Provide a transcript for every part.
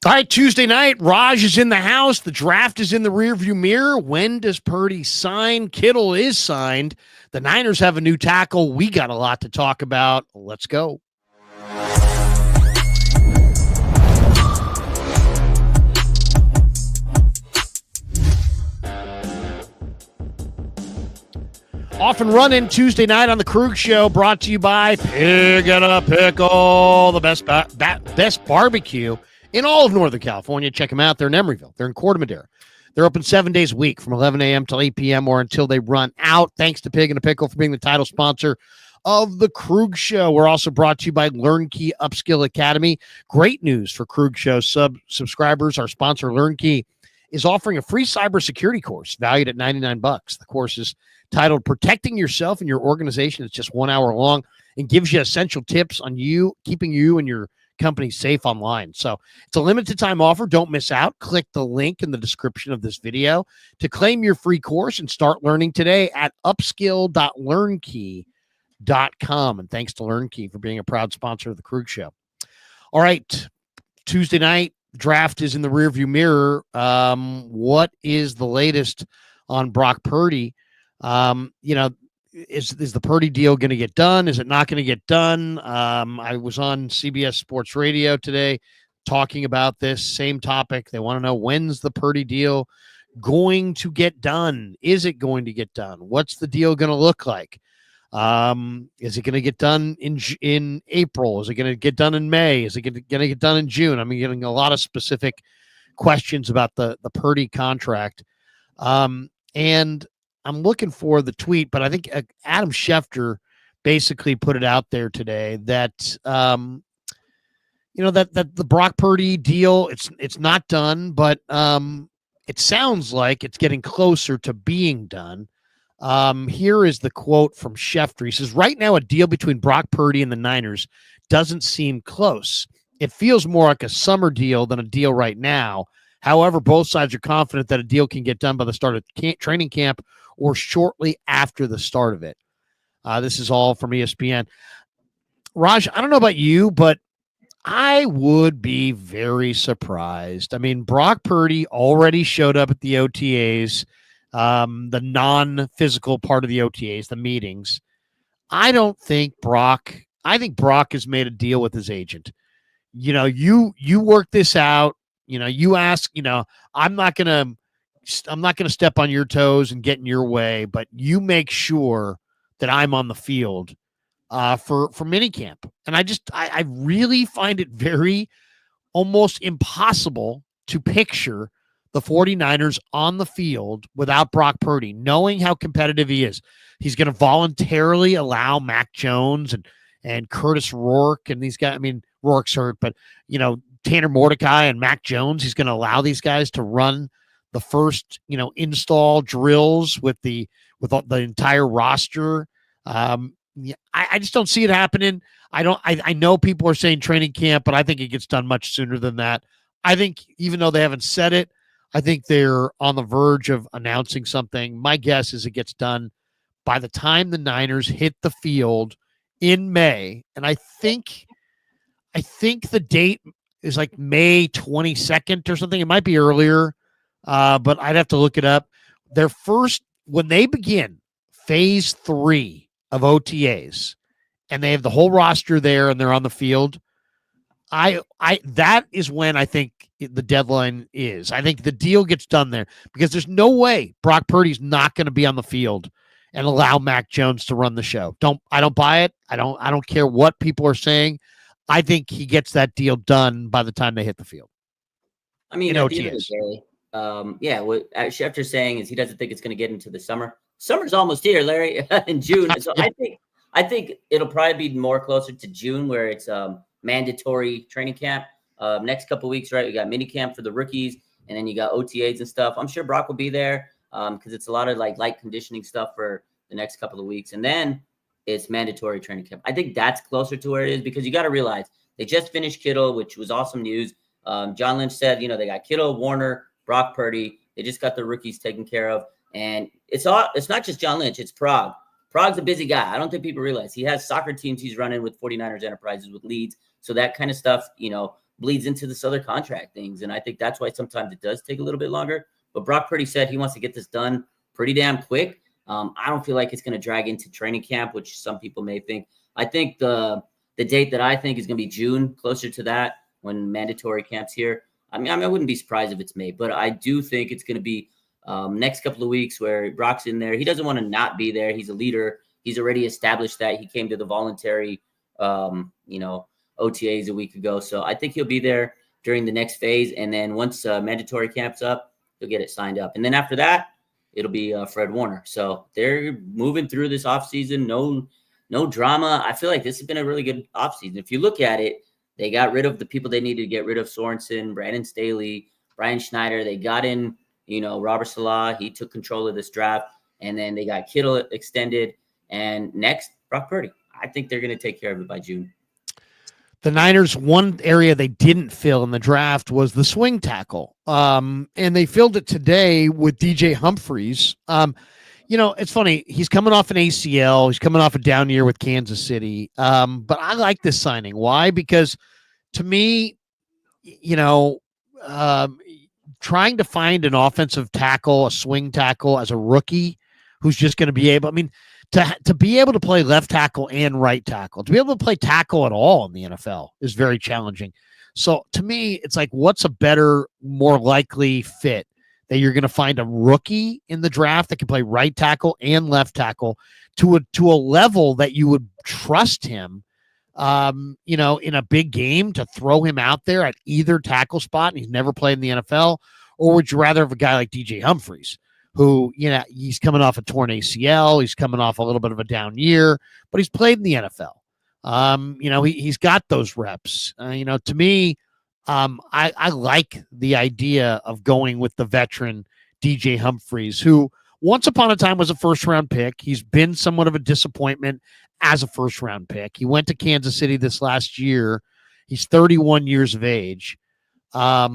All right, Tuesday night, Raj is in the house. The draft is in the rearview mirror. When does Purdy sign? Kittle is signed. The Niners have a new tackle. We got a lot to talk about. Let's go. Off and running Tuesday night on the Krueg Show, brought to you by Pig and a Pickle, the best barbecue in all of Northern California. Check them out. They're in Emeryville. They're in Corte Madera. They're open 7 days a week from 11 a.m. till 8 p.m. or until they run out. Thanks to Pig and a Pickle for being the title sponsor of the Krueg Show. We're also brought to you by LearnKey Upskill Academy. Great news for Krueg Show subscribers. Our sponsor, LearnKey, is offering a free cybersecurity course valued at $99. The course is titled Protecting Yourself and Your Organization. It's just 1 hour long and gives you essential tips on keeping you and your company safe online. So it's a limited time offer. Don't miss out. Click the link in the description of this video to claim your free course and start learning today at upskill.learnkey.com. And thanks to LearnKey for being a proud sponsor of the Krueg Show. All right, Tuesday night, draft is in the rearview mirror. What is the latest on Brock Purdy? Is the Purdy deal going to get done? Is it not going to get done? I was on CBS Sports Radio today talking about this same topic. They want to know, when's the Purdy deal going to get done? Is it going to get done? What's the deal going to look like? Is it going to get done in April? Is it going to get done in May? Is it going to get done in June? I'm getting a lot of specific questions about the Purdy contract. And I'm looking for the tweet, but I think Adam Schefter basically put it out there today that, that the Brock Purdy deal, it's not done, but it sounds like it's getting closer to being done. Here is the quote from Schefter. He says, right now, a deal between Brock Purdy and the Niners doesn't seem close. It feels more like a summer deal than a deal right now. However, both sides are confident that a deal can get done by the start of training camp or shortly after the start of it. This is all from ESPN. Raj, I don't know about you, but I would be very surprised. I mean, Brock Purdy already showed up at the OTAs, the non-physical part of the OTAs, the meetings. I think Brock has made a deal with his agent. You work this out. You ask, I'm not going to step on your toes and get in your way, but you make sure that I'm on the field for minicamp. And I really find it very almost impossible to picture the 49ers on the field without Brock Purdy, knowing how competitive he is. He's going to voluntarily allow Mac Jones and Curtis Rourke and these guys. I mean, Rourke's hurt, but Tanner Mordecai and Mac Jones, he's going to allow these guys to run the first, install drills with the entire roster. I just don't see it happening. I know people are saying training camp, but I think it gets done much sooner than that. I think even though they haven't said it, I think they're on the verge of announcing something. My guess is it gets done by the time the Niners hit the field in May. And I think the date is like May 22nd or something. It might be earlier, but I'd have to look it up. When they begin phase 3 of OTAs and they have the whole roster there and they're on the field, that is when I think the deadline is. I think the deal gets done there because there's no way Brock Purdy's not going to be on the field and allow Mac Jones to run the show. I don't buy it. I don't care what people are saying. I think he gets that deal done by the time they hit the field. I mean, at the end of the day, what Schefter's saying is he doesn't think it's going to get into the summer. Summer's almost here, Larry, in June. So I think it'll probably be more closer to June where it's mandatory training camp. Next couple of weeks, right? We got mini camp for the rookies, and then you got OTAs and stuff. I'm sure Brock will be there because it's a lot of light conditioning stuff for the next couple of weeks. And then it's mandatory training camp. I think that's closer to where it is because you got to realize they just finished Kittle, which was awesome news. John Lynch said, they got Kittle, Warner, Brock Purdy. They just got the rookies taken care of. And it's not just John Lynch, it's Prague. Prague's a busy guy. I don't think people realize he has soccer teams he's running with 49ers Enterprises with leads. So that kind of stuff, bleeds into this other contract things. And I think that's why sometimes it does take a little bit longer. But Brock Purdy said he wants to get this done pretty damn quick. I don't feel like it's going to drag into training camp, which some people may think. I think the date that I think is going to be June, closer to that, when mandatory camp's here. I mean, I wouldn't be surprised if it's May, but I do think it's going to be next couple of weeks where Brock's in there. He doesn't want to not be there. He's a leader. He's already established that. He came to the voluntary, OTAs a week ago. So I think he'll be there during the next phase. And then once mandatory camp's up, he'll get it signed up. And then after that, it'll be Fred Warner. So they're moving through this offseason. No drama. I feel like this has been a really good offseason. If you look at it, they got rid of the people they needed to get rid of: Sorensen, Brandon Staley, Brian Schneider. They got in, Robert Salah. He took control of this draft. And then they got Kittle extended. And next, Brock Purdy. I think they're going to take care of it by June. The Niners, one area they didn't fill in the draft was the swing tackle. And they filled it today with DJ Humphries. It's funny. He's coming off an ACL. He's coming off a down year with Kansas City. But I like this signing. Why? Because to me, trying to find an offensive tackle, a swing tackle as a rookie who's just going to be able, to be able to play left tackle and right tackle, to be able to play tackle at all in the NFL is very challenging. So to me, it's like, what's a better, more likely fit that you're going to find a rookie in the draft that can play right tackle and left tackle to a level that you would trust him, in a big game to throw him out there at either tackle spot, and he's never played in the NFL? Or would you rather have a guy like DJ Humphries, who, he's coming off a torn ACL, he's coming off a little bit of a down year, but he's played in the NFL. He's got those reps. To me, I like the idea of going with the veteran DJ Humphries, who once upon a time was a first-round pick. He's been somewhat of a disappointment as a first-round pick. He went to Kansas City this last year. He's 31 years of age. I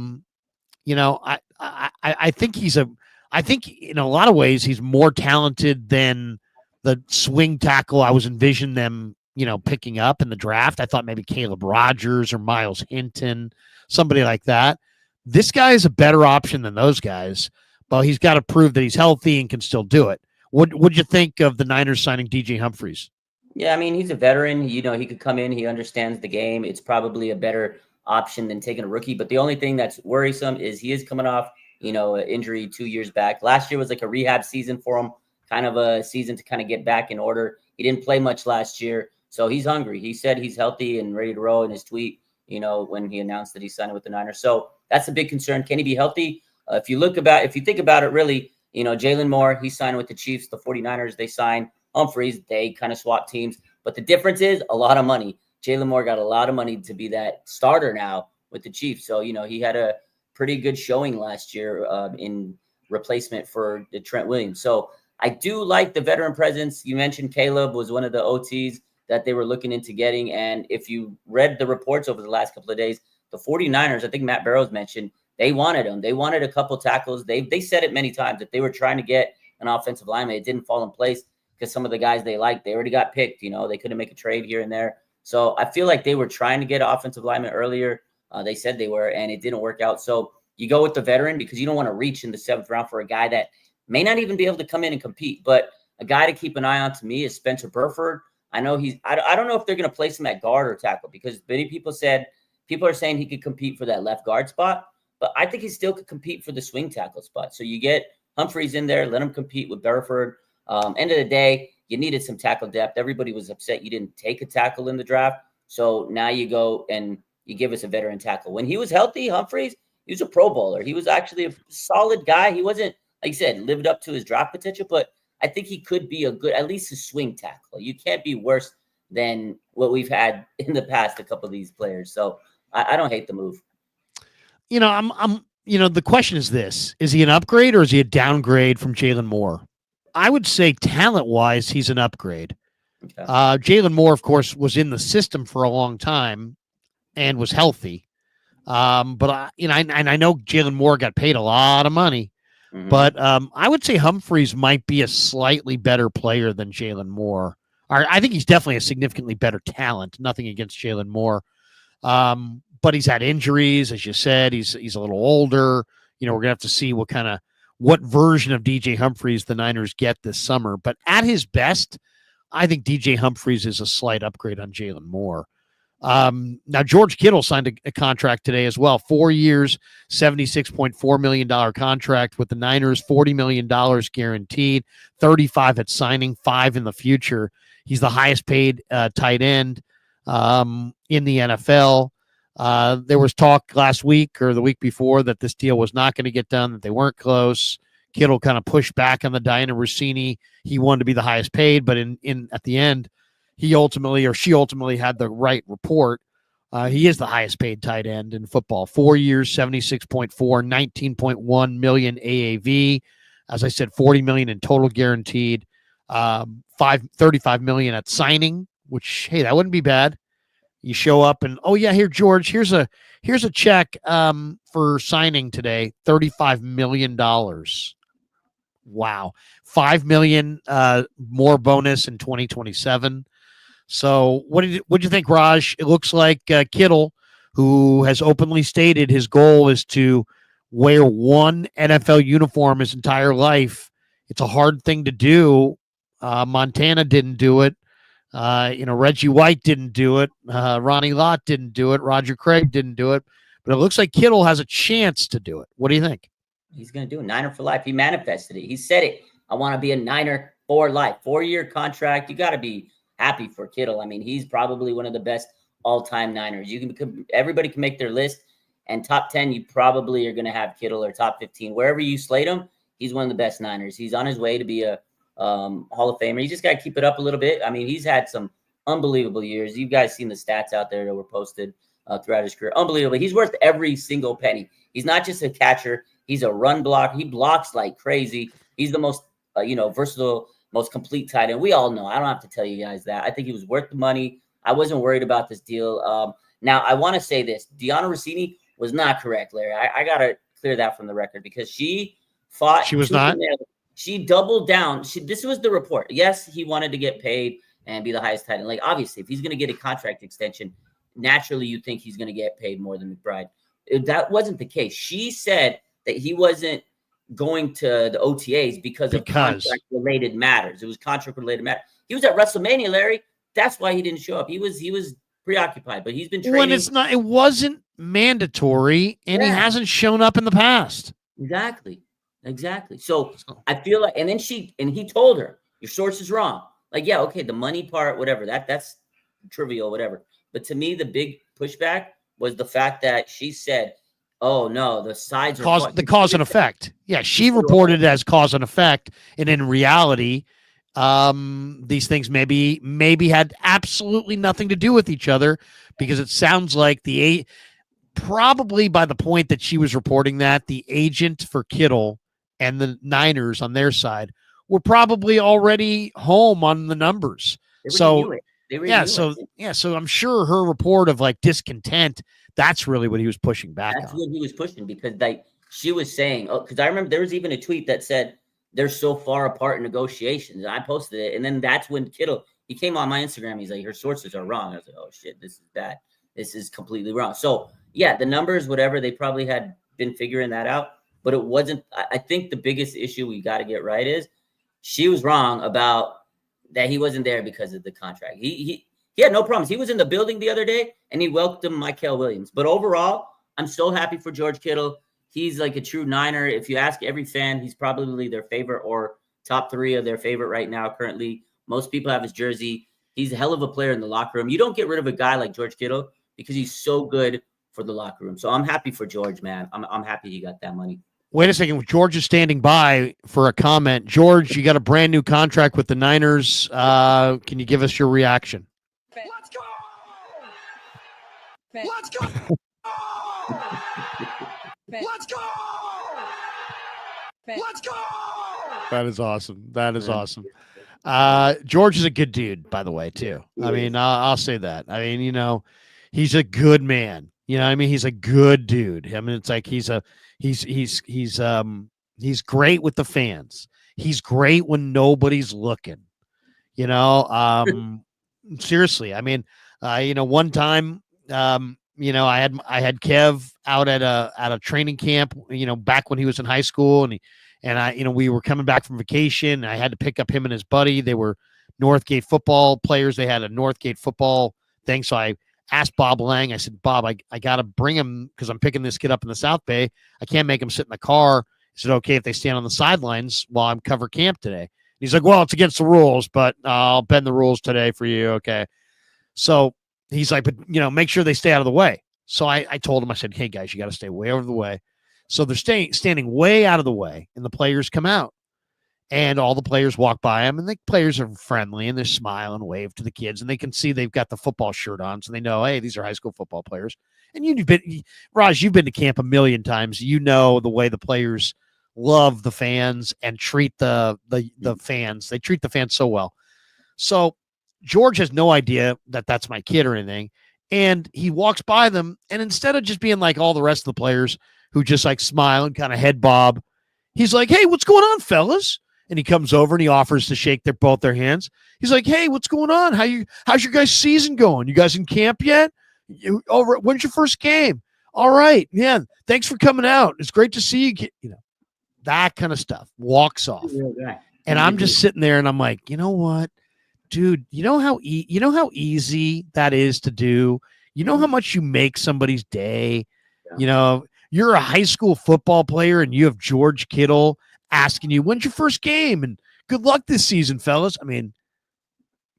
think in a lot of ways he's more talented than the swing tackle I was envisioning them, picking up in the draft. I thought maybe Caleb Rogers or Miles Hinton, somebody like that. This guy is a better option than those guys, but he's got to prove that he's healthy and can still do it. What'd you think of the Niners signing DJ Humphries? Yeah, he's a veteran. He could come in. He understands the game. It's probably a better option than taking a rookie. But the only thing that's worrisome is he is coming off, an injury 2 years back. Last year was like a rehab season for him, kind of a season to kind of get back in order. He didn't play much last year, so he's hungry. He said he's healthy and ready to roll in his tweet, when he announced that he signed with the Niners. So that's a big concern. Can he be healthy? If you think about it, really, Jalen Moore, he signed with the Chiefs. The 49ers, they signed Humphries. They kind of swap teams. But the difference is a lot of money. Jalen Moore got a lot of money to be that starter now with the Chiefs. So, he had a pretty good showing last year in replacement for the Trent Williams. So I do like the veteran presence. You mentioned Caleb was one of the OTs that they were looking into getting. And if you read the reports over the last couple of days, the 49ers, I think Matt Barrows mentioned, they wanted him. They wanted a couple tackles. They said it many times that they were trying to get an offensive lineman. It didn't fall in place because some of the guys they liked, they already got picked. They couldn't make a trade here and there. So I feel like they were trying to get an offensive lineman earlier. They said they were, and it didn't work out. So you go with the veteran because you don't want to reach in the 7th round for a guy that may not even be able to come in and compete. But a guy to keep an eye on to me is Spencer Burford. I know I don't know if they're going to place him at guard or tackle because many people are saying he could compete for that left guard spot, but I think he still could compete for the swing tackle spot. So you get Humphries in there, let him compete with Burford. End of the day, you needed some tackle depth. Everybody was upset you didn't take a tackle in the draft. So now you go and you give us a veteran tackle. When he was healthy, Humphries, he was a Pro Bowler. He was actually a solid guy. He wasn't, like you said, lived up to his draft potential, but I think he could be a good, at least a swing tackle. You can't be worse than what we've had in the past, a couple of these players. So I don't hate the move. The question is this: is he an upgrade or is he a downgrade from Jalen Moore? I would say talent-wise, he's an upgrade. Okay. Jalen Moore, of course, was in the system for a long time and was healthy. But I know Jalen Moore got paid a lot of money. Mm-hmm. But I would say Humphries might be a slightly better player than Jalen Moore. I think he's definitely a significantly better talent. Nothing against Jalen Moore. But he's had injuries, as you said. He's a little older. We're going to have to see what version of DJ Humphries the Niners get this summer. But at his best, I think DJ Humphries is a slight upgrade on Jalen Moore. Now, George Kittle signed a contract today as well. 4 years, $76.4 million contract with the Niners, $40 million guaranteed, 35 at signing, 5 in the future. He's the highest paid tight end in the NFL. There was talk last week or the week before that this deal was not going to get done, that they weren't close. Kittle kind of pushed back on the Diana Rossini. He wanted to be the highest paid, but at the end, she ultimately had the right report. He is the highest paid tight end in football. 4 years, 76.4, 19.1 million AAV. As I said, 40 million in total guaranteed. 35 million at signing, which, hey, that wouldn't be bad. You show up and, oh yeah, here, George, here's a check for signing today, $35 million. Wow. 5 million more bonus in 2027. So what'd you think, Raj? It looks like Kittle, who has openly stated his goal is to wear one NFL uniform his entire life. It's a hard thing to do. Montana didn't do it. Reggie White didn't do it. Ronnie Lott didn't do it. Roger Craig didn't do it. But it looks like Kittle has a chance to do it. What do you think? He's going to do it. Niner for life. He manifested it. He said it. I want to be a Niner for life. 4-year contract. You got to be happy for Kittle. I mean, he's probably one of the best all-time Niners. Everybody can make their list, and top 10, you probably are going to have Kittle, or top 15. Wherever you slate him, he's one of the best Niners. He's on his way to be a Hall of Famer. You just got to keep it up a little bit. I mean, he's had some unbelievable years. You guys seen the stats out there that were posted throughout his career. Unbelievable. He's worth every single penny. He's not just a catcher. He's a run block. He blocks like crazy. He's the most, versatile, most complete tight end. We all know. I don't have to tell you guys that. I think he was worth the money. I wasn't worried about this deal. Now, I want to say this. Diana Rossini was not correct, Larry. I got to clear that from the record because she fought. She was not? She doubled down. This was the report. Yes, he wanted to get paid and be the highest tight end. Like, obviously, if he's going to get a contract extension, naturally you think he's going to get paid more than McBride. That wasn't the case. She said that he wasn't going to the OTAs because of contract-related matters. It was contract-related matter. He was at WrestleMania, Larry. That's why he didn't show up. He was preoccupied, but he's been training. When it wasn't mandatory, and he hasn't shown up in the past. Exactly. So I feel like, and he told her, your source is wrong. Like, yeah, okay, the money part, whatever, that's trivial, whatever. But to me, the big pushback was the fact that she said, oh no, the sides are the cause and effect. Yeah, she reported it as cause and effect, and in reality, these things maybe had absolutely nothing to do with each other, because it sounds like probably by the point that she was reporting that, the agent for Kittle and the Niners on their side were probably already home on the numbers. So I'm sure her report of like discontent, that's really what he was pushing back on. That's what he was pushing, because she was saying, because I remember there was even a tweet that said they're so far apart in negotiations. And I posted it. And then that's when Kittle, he came on my Instagram. He's like, her sources are wrong. I was like, oh shit, this is bad. This is completely wrong. So yeah, the numbers, whatever, they probably had been figuring that out, but it wasn't. I think the biggest issue we got to get right is she was wrong about that. He wasn't there because of the contract. He had no problems. He was in the building the other day and he welcomed Michael Williams. But overall, I'm so happy for George Kittle. He's like a true Niner. If you ask every fan, he's probably their favorite or top 3 of their favorite right now. Currently, most people have his jersey. He's a hell of a player in the locker room. You don't get rid of a guy like George Kittle because he's so good for the locker room. So I'm happy for George, man. I'm happy he got that money. Wait a second. George is standing by for a comment. George, you got a brand new contract with the Niners. Can you give us your reaction? Let's go! Let's go! Let's go! Let's go! That is awesome. That is awesome. George is a good dude, by the way, too. I mean, I'll say that. I mean, he's a good man. I mean, he's a good dude. I mean, it's like he's great with the fans. He's great when nobody's looking. Seriously. I mean, one time I had Kev out at a training camp, back when he was in high school, and we were coming back from vacation. I had to pick up him and his buddy. They were Northgate football players. They had a Northgate football thing. So I asked Bob Lang, I said, Bob, I got to bring him because I'm picking this kid up in the South Bay. I can't make him sit in the car. Is it okay if they stand on the sidelines while I'm cover camp today? He's like, well, it's against the rules, but I'll bend the rules today for you. Okay. So he's like, but, make sure they stay out of the way. So I told him, I said, hey, guys, you got to stay way over the way. So they're standing way out of the way, and the players come out. And all the players walk by him, and the players are friendly, and they're smiling, wave to the kids, and they can see they've got the football shirt on, so they know, hey, these are high school football players. And Raj, you've been to camp a million times. You know the way the players love the fans and treat the fans. They treat the fans so well. So George has no idea that that's my kid or anything, and he walks by them, and instead of just being like all the rest of the players who just like smile and kind of head bob, he's like, hey, what's going on, fellas? And he comes over and he offers to shake both their hands. He's like, hey, what's going on? How's your guys' season going? You guys in camp yet? When's your first game? All right. Yeah. Thanks for coming out. It's great to see you. That kind of stuff. Walks off. And I'm just sitting there and I'm like, you know what, dude, you know how easy that is to do? You know how much you make somebody's day? Yeah. You're a high school football player and you have George Kittle asking you, when's your first game? And good luck this season, fellas. I mean,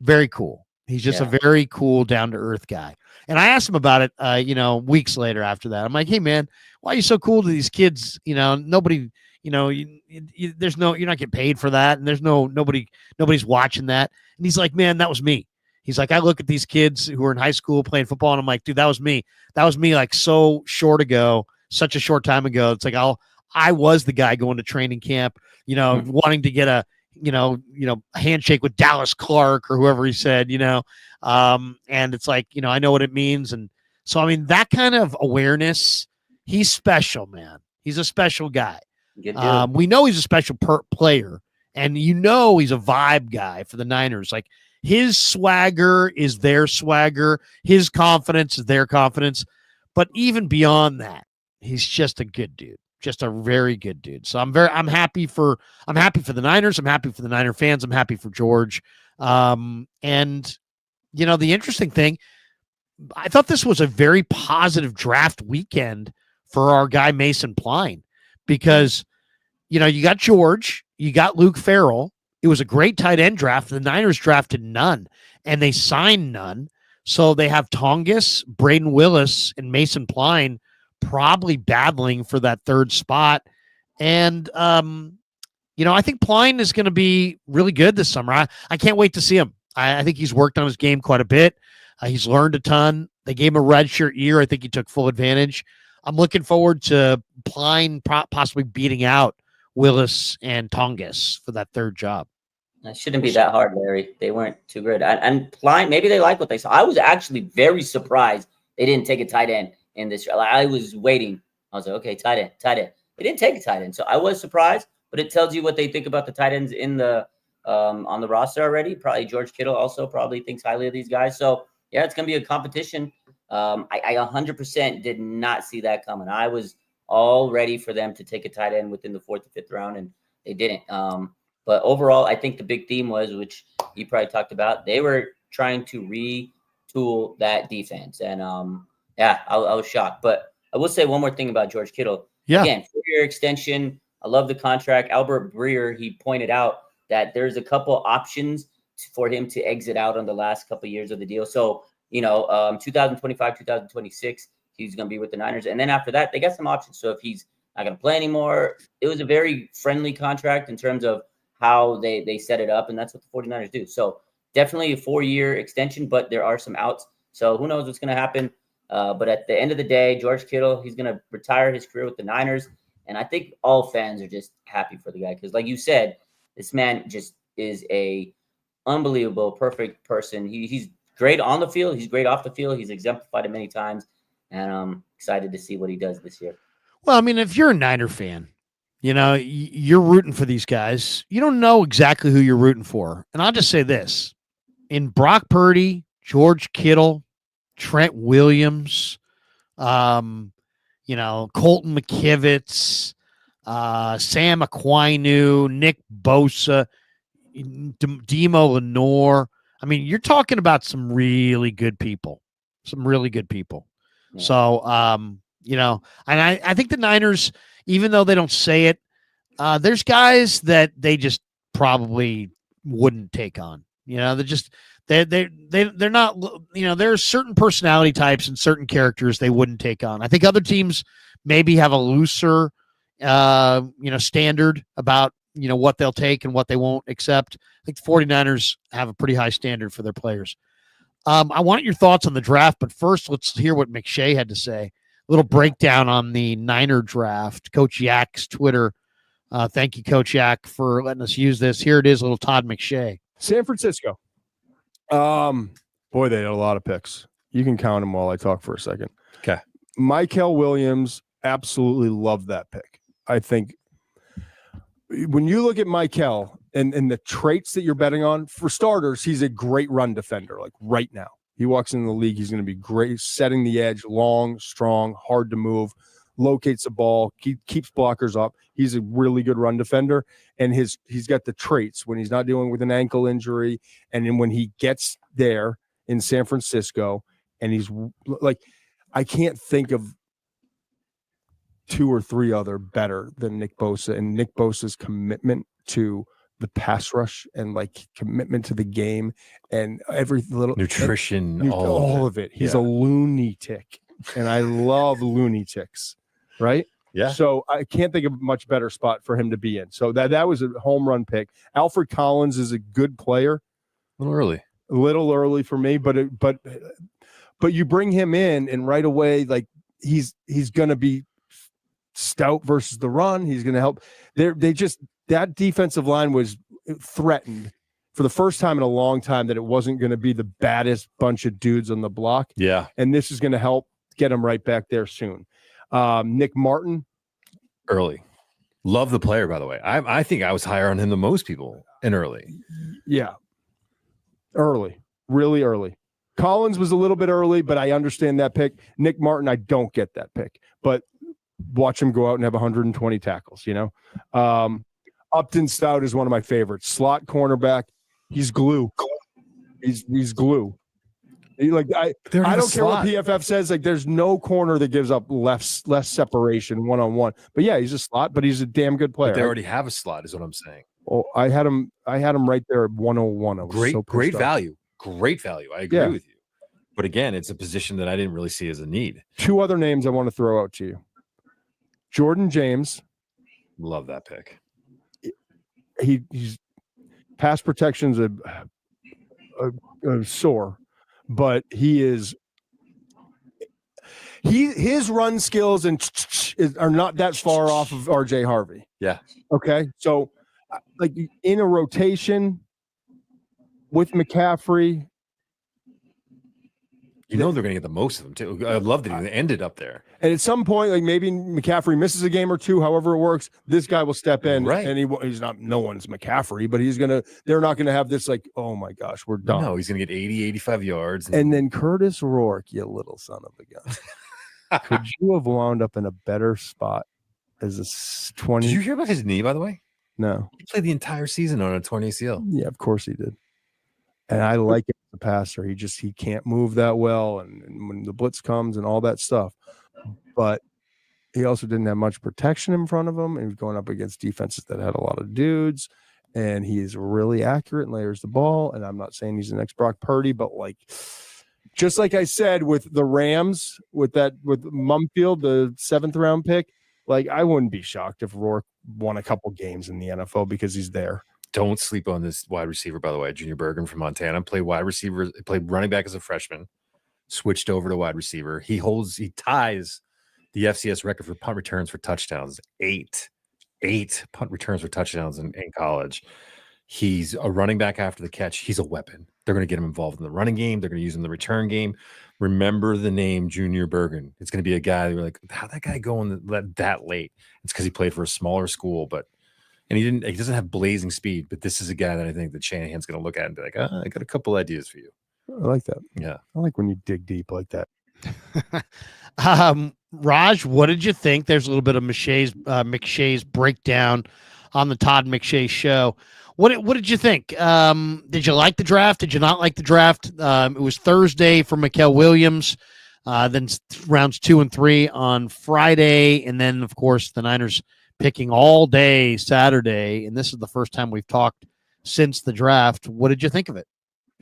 very cool. He's just a very cool, down-to-earth guy. And I asked him about it, weeks later after that. I'm like, hey, man, why are you so cool to these kids? Nobody, there's no, you're not getting paid for that. And there's nobody's watching that. And he's like, man, that was me. He's like, I look at these kids who are in high school playing football, and I'm like, dude, that was me. That was me like so short ago, such a short time ago. It's like, I was the guy going to training camp, wanting to get a handshake with Dallas Clark or whoever he said, and it's like, I know what it means. And so, I mean, that kind of awareness, he's special, man. He's a special guy. We know he's a special player, and he's a vibe guy for the Niners. Like, his swagger is their swagger. His confidence is their confidence. But even beyond that, he's just a good dude. Just a very good dude. So I'm happy for the Niners. I'm happy for the Niner fans. I'm happy for George. And the interesting thing, I thought this was a very positive draft weekend for our guy Mason Pline, because you got George, you got Luke Farrell. It was a great tight end draft. The Niners drafted none, and they signed none. So they have Tongas, Braden Willis, and Mason Pline probably battling for that third spot. And, I think Pline is going to be really good this summer. I can't wait to see him. I think he's worked on his game quite a bit. He's learned a ton. They gave him a redshirt year. I think he took full advantage. I'm looking forward to Pline possibly beating out Willis and Tongas for that third job. That shouldn't be that hard, Larry. They weren't too good. And Pline, maybe they like what they saw. I was actually very surprised they didn't take a tight end in this. I was waiting. I was like, okay, tight end. They didn't take a tight end, so I was surprised. But it tells you what they think about the tight ends in the on the roster already. Probably George Kittle also probably thinks highly of these guys. So yeah, it's gonna be a competition. I 100% did not see that coming. I was all ready for them to take a tight end within the 4th or 5th round, and they didn't. But overall, I think the big theme was, which you probably talked about, they were trying to retool that defense, and I was shocked. But I will say one more thing about George Kittle. Yeah. Again, 4-year extension. I love the contract. Albert Breer, he pointed out that there's a couple options for him to exit out on the last couple of years of the deal. So, 2025, 2026, he's going to be with the Niners. And then after that, they got some options. So if he's not going to play anymore, it was a very friendly contract in terms of how they set it up. And that's what the 49ers do. So definitely a 4-year extension, but there are some outs. So who knows what's going to happen. But at the end of the day, George Kittle, he's going to retire his career with the Niners. And I think all fans are just happy for the guy. Because like you said, this man just is a unbelievable, perfect person. He's great on the field. He's great off the field. He's exemplified it many times. And I'm excited to see what he does this year. Well, I mean, if you're a Niner fan, you're rooting for these guys. You don't know exactly who you're rooting for. And I'll just say this. In Brock Purdy, George Kittle, Trent Williams, Colton McKivitz, Sam Aquinu, Nick Bosa, Demo Lenore. I mean, you're talking about some really good people. Yeah. So, and I think the Niners, even though they don't say it, there's guys that they just probably wouldn't take on. They're not. There are certain personality types and certain characters they wouldn't take on. I think other teams maybe have a looser, standard about what they'll take and what they won't accept. I think the 49ers have a pretty high standard for their players. I want your thoughts on the draft, but first let's hear what McShay had to say. A little breakdown on the Niner draft. Coach Yak's Twitter. Thank you, Coach Yak, for letting us use this. Here it is, little Todd McShay. San Francisco. Boy, they had a lot of picks. You can count them while I talk for a second. Okay. Michael Williams, absolutely love that pick. I think when you look at Michael and the traits that you're betting on, for starters, he's a great run defender. Like right now, he walks into the league, he's going to be great, setting the edge, long, strong, hard to move, locates the ball, keeps blockers up. He's a really good run defender, and he's got the traits when he's not dealing with an ankle injury, and then when he gets there in San Francisco, and he's like, I can't think of two or three other better than Nick Bosa, and Nick Bosa's commitment to the pass rush and like commitment to the game and every little nutrition, all of it. He's a lunatic, and I love lunatics, right? Yeah. So I can't think of a much better spot for him to be in. So that was a home run pick. Alfred Collins is a good player. A little early for me, but you bring him in and right away, like he's going to be stout versus the run. He's going to help. That defensive line was threatened for the first time in a long time that it wasn't going to be the baddest bunch of dudes on the block. Yeah. And this is going to help get him right back there soon. Nick Martin. Early. Love the player, by the way. I think I was higher on him than most people in early. Yeah. Early. Really early. Collins was a little bit early, but I understand that pick. Nick Martin, I don't get that pick. But watch him go out and have 120 tackles, Upton Stout is one of my favorites. Slot cornerback. He's glue. He's glue. I don't care what PFF says. Like, there's no corner that gives up less separation one-on-one. But yeah, he's a slot, but he's a damn good player. But they already have a slot, is what I'm saying. Oh, I had him right there at 101. Great value. Great value. I agree with you. But again, it's a position that I didn't really see as a need. Two other names I want to throw out to you. Jordan James. Love that pick. He's pass protection's a sore, but his run skills are not that far off of RJ Harvey. Yeah. Okay. So like in a rotation with McCaffrey, they're going to get the most of them too. I love that he ended up there. And at some point, like maybe McCaffrey misses a game or two, however it works, this guy will step in. Right. And he's not, no one's McCaffrey, but they're not going to have this like, oh my gosh, we're done. No, he's going to get 80, 85 yards. And then Curtis Rourke, you little son of a gun. Could you have wound up in a better spot as a 20? Did you hear about his knee, by the way? No. He played the entire season on a torn ACL. Yeah, of course he did. And I like it as a passer. He can't move that well. And when the blitz comes and all that stuff. But he also didn't have much protection in front of him. And he was going up against defenses that had a lot of dudes. And he is really accurate and layers the ball. And I'm not saying he's the next Brock Purdy, but like, just like I said with the Rams, with Mumfield, the 7th round pick, like I wouldn't be shocked if Rourke won a couple games in the NFL because he's there. Don't sleep on this wide receiver, by the way. Junior Bergen from Montana played wide receiver, played running back as a freshman, switched over to wide receiver. He ties the FCS record for punt returns for touchdowns. Eight punt returns for touchdowns in college. He's a running back after the catch. He's a weapon. They're going to get him involved in the running game. They're going to use him in the return game. Remember the name Junior Bergen. It's going to be a guy you're like, how'd that guy go in that late? It's because he played for a smaller school, and he doesn't have blazing speed, but this is a guy that I think that Shanahan's going to look at and be like, I got a couple ideas for you. I like that. Yeah. I like when you dig deep like that. Raj, what did you think? There's a little bit of McShay's breakdown on the Todd McShay show. What did you think? Did you like the draft? Did you not like the draft? It was Thursday for Mikael Williams, then rounds 2 and 3 on Friday, and then, of course, the Niners picking all day Saturday, and this is the first time we've talked since the draft. What did you think of it?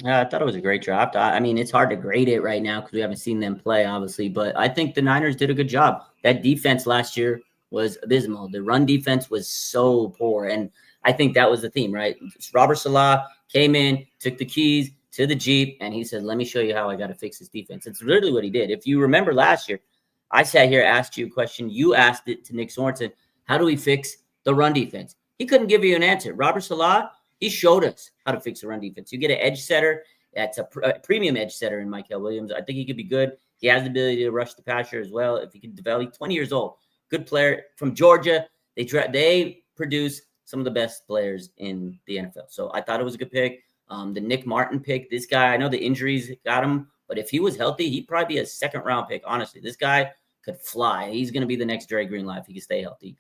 I thought it was a great draft. I mean, it's hard to grade it right now because we haven't seen them play, obviously, but I think the Niners did a good job. That defense last year was abysmal. The run defense was so poor, and I think that was the theme, right? Robert Saleh came in, took the keys to the Jeep, and he said, let me show you how I got to fix this defense. It's literally what he did. If you remember last year, I sat here, asked you a question. You asked it to Nick Sorensen. How do we fix the run defense? He couldn't give you an answer. Robert Saleh, he showed us how to fix the run defense. You get an edge setter. That's a premium edge setter in Mikael Williams. I think he could be good. He has the ability to rush the passer as well. If he can develop, he's 20 years old. Good player from Georgia. They produce some of the best players in the NFL. So I thought it was a good pick. The Nick Martin pick, this guy, I know the injuries got him, but if he was healthy, he'd probably be a second-round pick, honestly. This guy could fly. He's going to be the next Dre Greenlaw if he can stay healthy.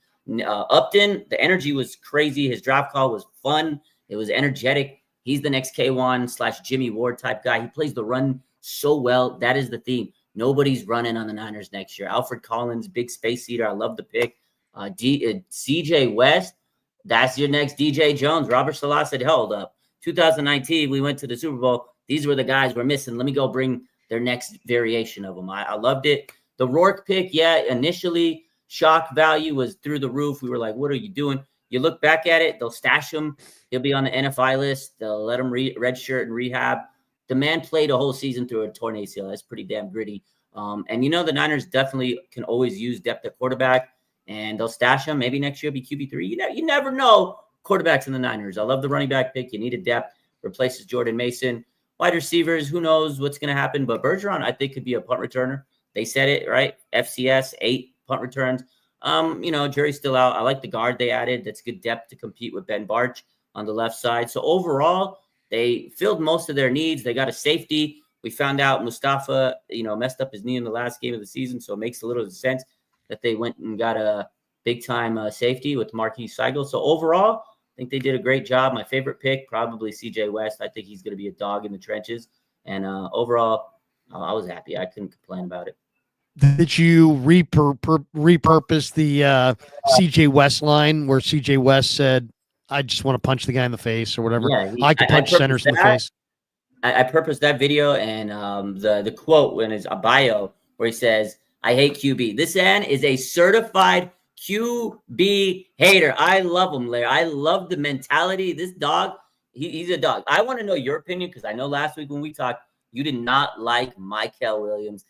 Upton, the energy was crazy. His draft call was fun. It was energetic. He's the next K1 / Jimmy Ward type guy. He plays the run so well. That is the theme. Nobody's running on the Niners next year. Alfred Collins, big space eater. I love the pick. CJ West, that's your next DJ Jones. Robert Saleh said, hold up. 2019, we went to the Super Bowl. These were the guys we're missing. Let me go bring their next variation of them. I loved it. The Rourke pick, yeah, initially shock value was through the roof. We were like, what are you doing? You look back at it, they'll stash him. He'll be on the NFI list. They'll let him redshirt and rehab. The man played a whole season through a torn ACL. That's pretty damn gritty. And the Niners definitely can always use depth at quarterback, and they'll stash him. Maybe next year be QB3. You never know quarterbacks in the Niners. I love the running back pick. You need a depth. Replaces Jordan Mason. Wide receivers, who knows what's going to happen. But Bergeron, I think, could be a punt returner. They said it, right? FCS, 8 punt returns. Jury's still out. I like the guard they added. That's good depth to compete with Ben Barch on the left side. So overall, they filled most of their needs. They got a safety. We found out Mustafa, messed up his knee in the last game of the season. So it makes a little sense that they went and got a big-time safety with Marquise Seigel. So overall, I think they did a great job. My favorite pick, probably CJ West. I think he's going to be a dog in the trenches. And overall, I was happy. I couldn't complain about it. Did you repurpose the CJ West line where CJ West said, I just want to punch the guy in the face or whatever? Yeah, I can punch centers in the face. I purposed that video and the quote in his bio where he says, I hate QB. This man is a certified QB hater. I love him, Larry. I love the mentality. This dog, he's a dog. I want to know your opinion because I know last week when we talked, you did not like Mikael Williams.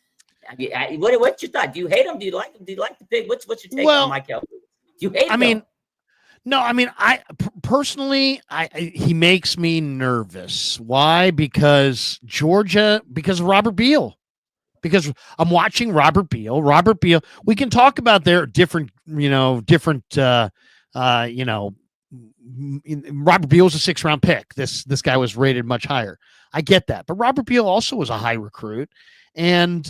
What's your thought? Do you hate him? Do you like him? Do you like the pick? What's your take on Mikael Williams? Do you hate him? I personally, he makes me nervous. Why? Because Georgia, because of Robert Beal. Because I'm watching Robert Beal. We can talk about their different. Robert Beal was a 6th-round pick. This guy was rated much higher. I get that, but Robert Beal also was a high recruit, and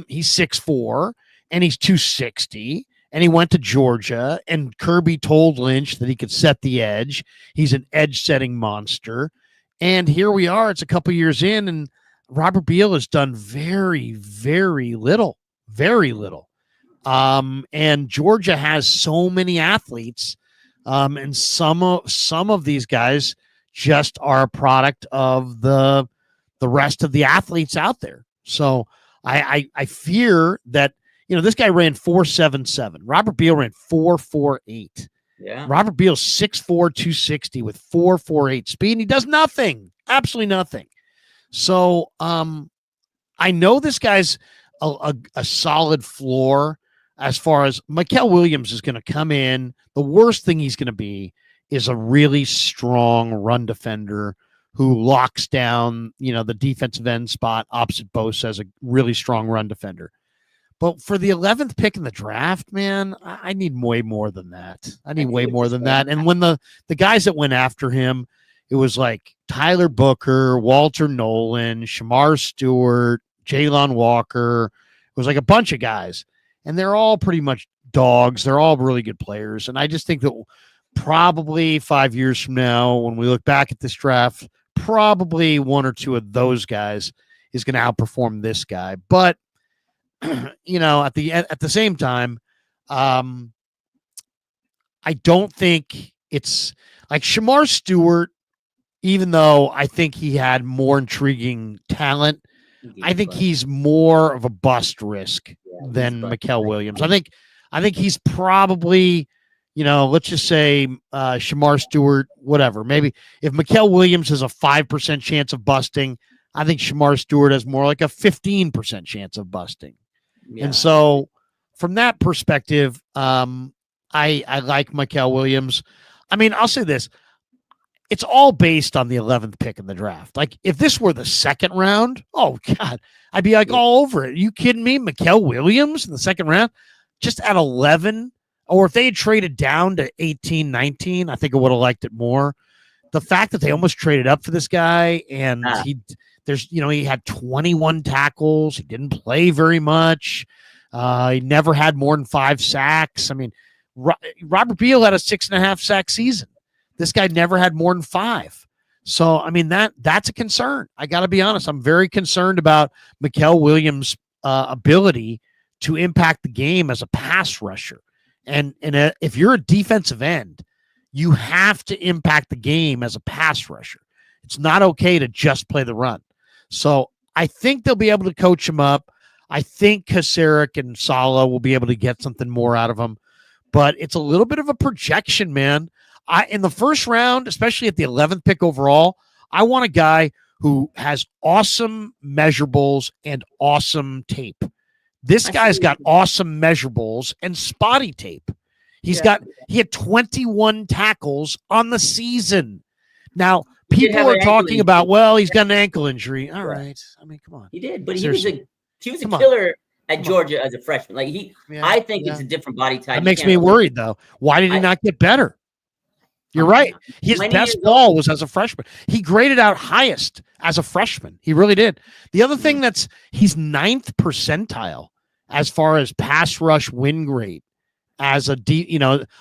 he's 6'4", and he's 260. And he went to Georgia, and Kirby told Lynch that he could set the edge. He's an edge-setting monster. And here we are. It's a couple years in, and Robert Beal has done very, very little. Very little. And Georgia has so many athletes, and some of these guys just are a product of the rest of the athletes out there. So I fear that this guy ran 4.77. Robert Beal ran 4.48. Yeah. Robert Beal's 6'4", 260 with 4.48 speed, and he does nothing. Absolutely nothing. So I know this guy's a solid floor as far as Mikael Williams is going to come in. The worst thing he's going to be is a really strong run defender who locks down, the defensive end spot opposite Bosa as a really strong run defender. But for the 11th pick in the draft, man, I need way more than that. And when the guys that went after him, it was like Tyler Booker, Walter Nolan, Shamar Stewart, Jalen Walker. was like a bunch of guys, and they're all pretty much dogs. They're all really good players. And I just think that probably 5 years from now, when we look back at this draft, probably one or two of those guys is going to outperform this guy. But, you know, at the same time, I don't think it's like Shamar Stewart, even though I think he had more intriguing talent, I think he's more of a bust risk than Mikael Williams. I think he's probably, you know, let's just say Shamar Stewart, whatever. Maybe if Mikael Williams has a 5% chance of busting, I think Shamar Stewart has more like a 15% chance of busting. Yeah. And so from that perspective, I like Mikael Williams. I mean, I'll say this. It's all based on the 11th pick in the draft. Like, if this were the second round, oh, God, I'd be like all over it. Are you kidding me? Mikael Williams in the second round, just at 11? Or if they had traded down to 18, 19, I think I would have liked it more. The fact that they almost traded up for this guy, and he had 21 tackles. He didn't play very much. He never had more than 5 sacks. I mean, Robert Beal had a 6.5 sack season. This guy never had more than 5. So, I mean, that's a concern. I got to be honest. I'm very concerned about Mikael Williams' ability to impact the game as a pass rusher. And if you're a defensive end, you have to impact the game as a pass rusher. It's not okay to just play the run. So I think they'll be able to coach him up. I think Kasarik and Sala will be able to get something more out of him. But it's a little bit of a projection, man. In the first round, especially at the 11th pick overall, I want a guy who has awesome measurables and awesome tape. This guy's got awesome measurables and spotty tape. He had 21 tackles on the season. Now, people are talking about, well, he's got an ankle injury. All right. I mean, come on. He did, but he was a killer at Georgia as a freshman. Like I think it's a different body type. That makes me worried, though. Why did he not get better? You're right. His best ball was as a freshman. He graded out highest as a freshman. He really did. The other thing he's 9th percentile as far as pass rush win rate as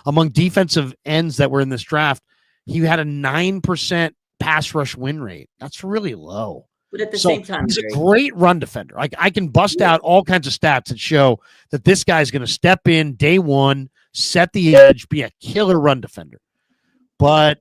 among defensive ends that were in this draft. He had a 9% pass rush win rate. That's really low. But at the same time, he's a great run defender. Like, I can bust out all kinds of stats that show that this guy's going to step in day one, set the edge, be a killer run defender. But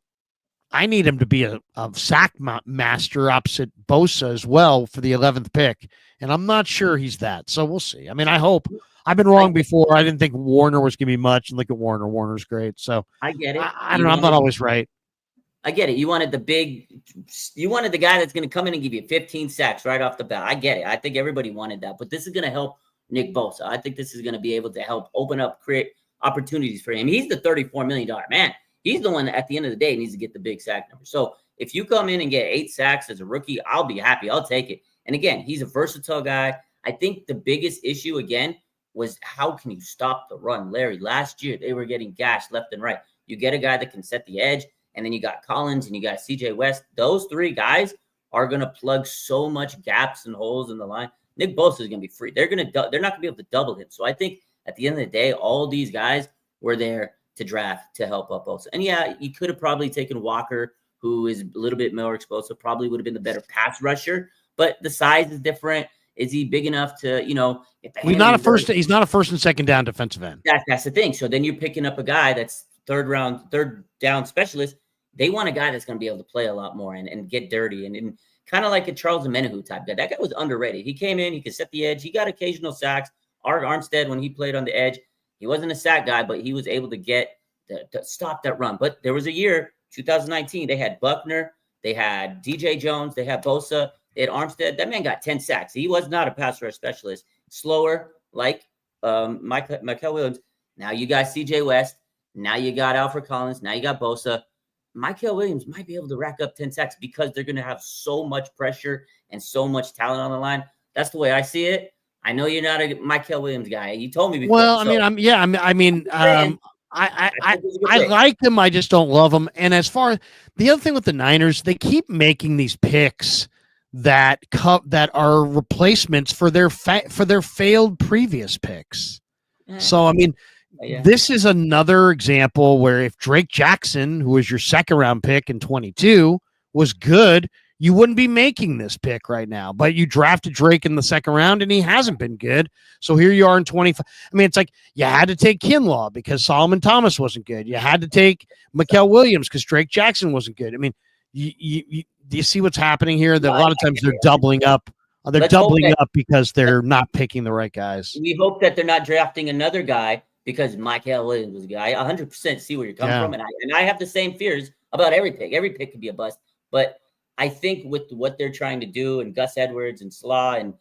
I need him to be a sack master opposite Bosa as well for the 11th pick. And I'm not sure he's that. So we'll see. I mean, I hope. I've been wrong before. I didn't think Warner was going to be much. And look at Warner. Warner's great. So I get it. I don't know. I'm not always right. I get it. You wanted the guy that's going to come in and give you 15 sacks right off the bat. I get it. I think everybody wanted that. But this is going to help Nick Bosa. I think this is going to be able to help open up, create opportunities for him. He's the $34 million man. He's the one that at the end of the day needs to get the big sack number. So if you come in and get 8 sacks as a rookie, I'll be happy. I'll take it. And again, he's a versatile guy. I think the biggest issue, again, was how can you stop the run? Larry, last year, they were getting gashed left and right. You get a guy that can set the edge, and then you got Collins and you got CJ West. Those 3 guys are going to plug so much gaps and holes in the line. Nick Bosa is going to be free. They're not going to be able to double him. So I think at the end of the day, all these guys were there to draft to help up Bosa. And yeah, you could have probably taken Walker, who is a little bit more explosive, probably would have been the better pass rusher, but the size is different. Is he big enough to, he's not a first and second down defensive end. That's the thing. So then you're picking up a guy that's third down specialist. They want a guy that's going to be able to play a lot more and get dirty and kind of like a Charles Omenihu type guy. That guy was underrated. He came in, he could set the edge. He got occasional sacks. Art Armstead, when he played on the edge, he wasn't a sack guy, but he was able to get to stop that run. But there was a year, 2019, they had Buckner, they had DJ Jones, they had Bosa, they had Armstead. That man got 10 sacks. He was not a pass rush specialist. Slower, like Mikael Williams. Now you got CJ West. Now you got Alfred Collins. Now you got Bosa. Mikael Williams might be able to rack up 10 sacks because they're going to have so much pressure and so much talent on the line. That's the way I see it. I know you're not a Mikael Williams guy. You told me before. Well, I like him. I just don't love him. And as far as the other thing with the Niners, they keep making these picks that are replacements for their failed previous picks. So I mean, this is another example where if Drake Jackson, who was your second round pick in 22, was good, you wouldn't be making this pick right now. But you drafted Drake in the second round and he hasn't been good. So here you are in 25. I mean, it's like you had to take Kinlaw because Solomon Thomas wasn't good. You had to take Mikael Williams because Drake Jackson wasn't good. I mean, do you see what's happening here? That a lot of times they're doubling up. They're doubling up because they're not picking the right guys. We hope that they're not drafting another guy because Mikael Williams was a guy. 100% see where you're coming from. And I have the same fears about every pick. Every pick could be a bust. But I think with what they're trying to do and Gus Edwards and Slaw and,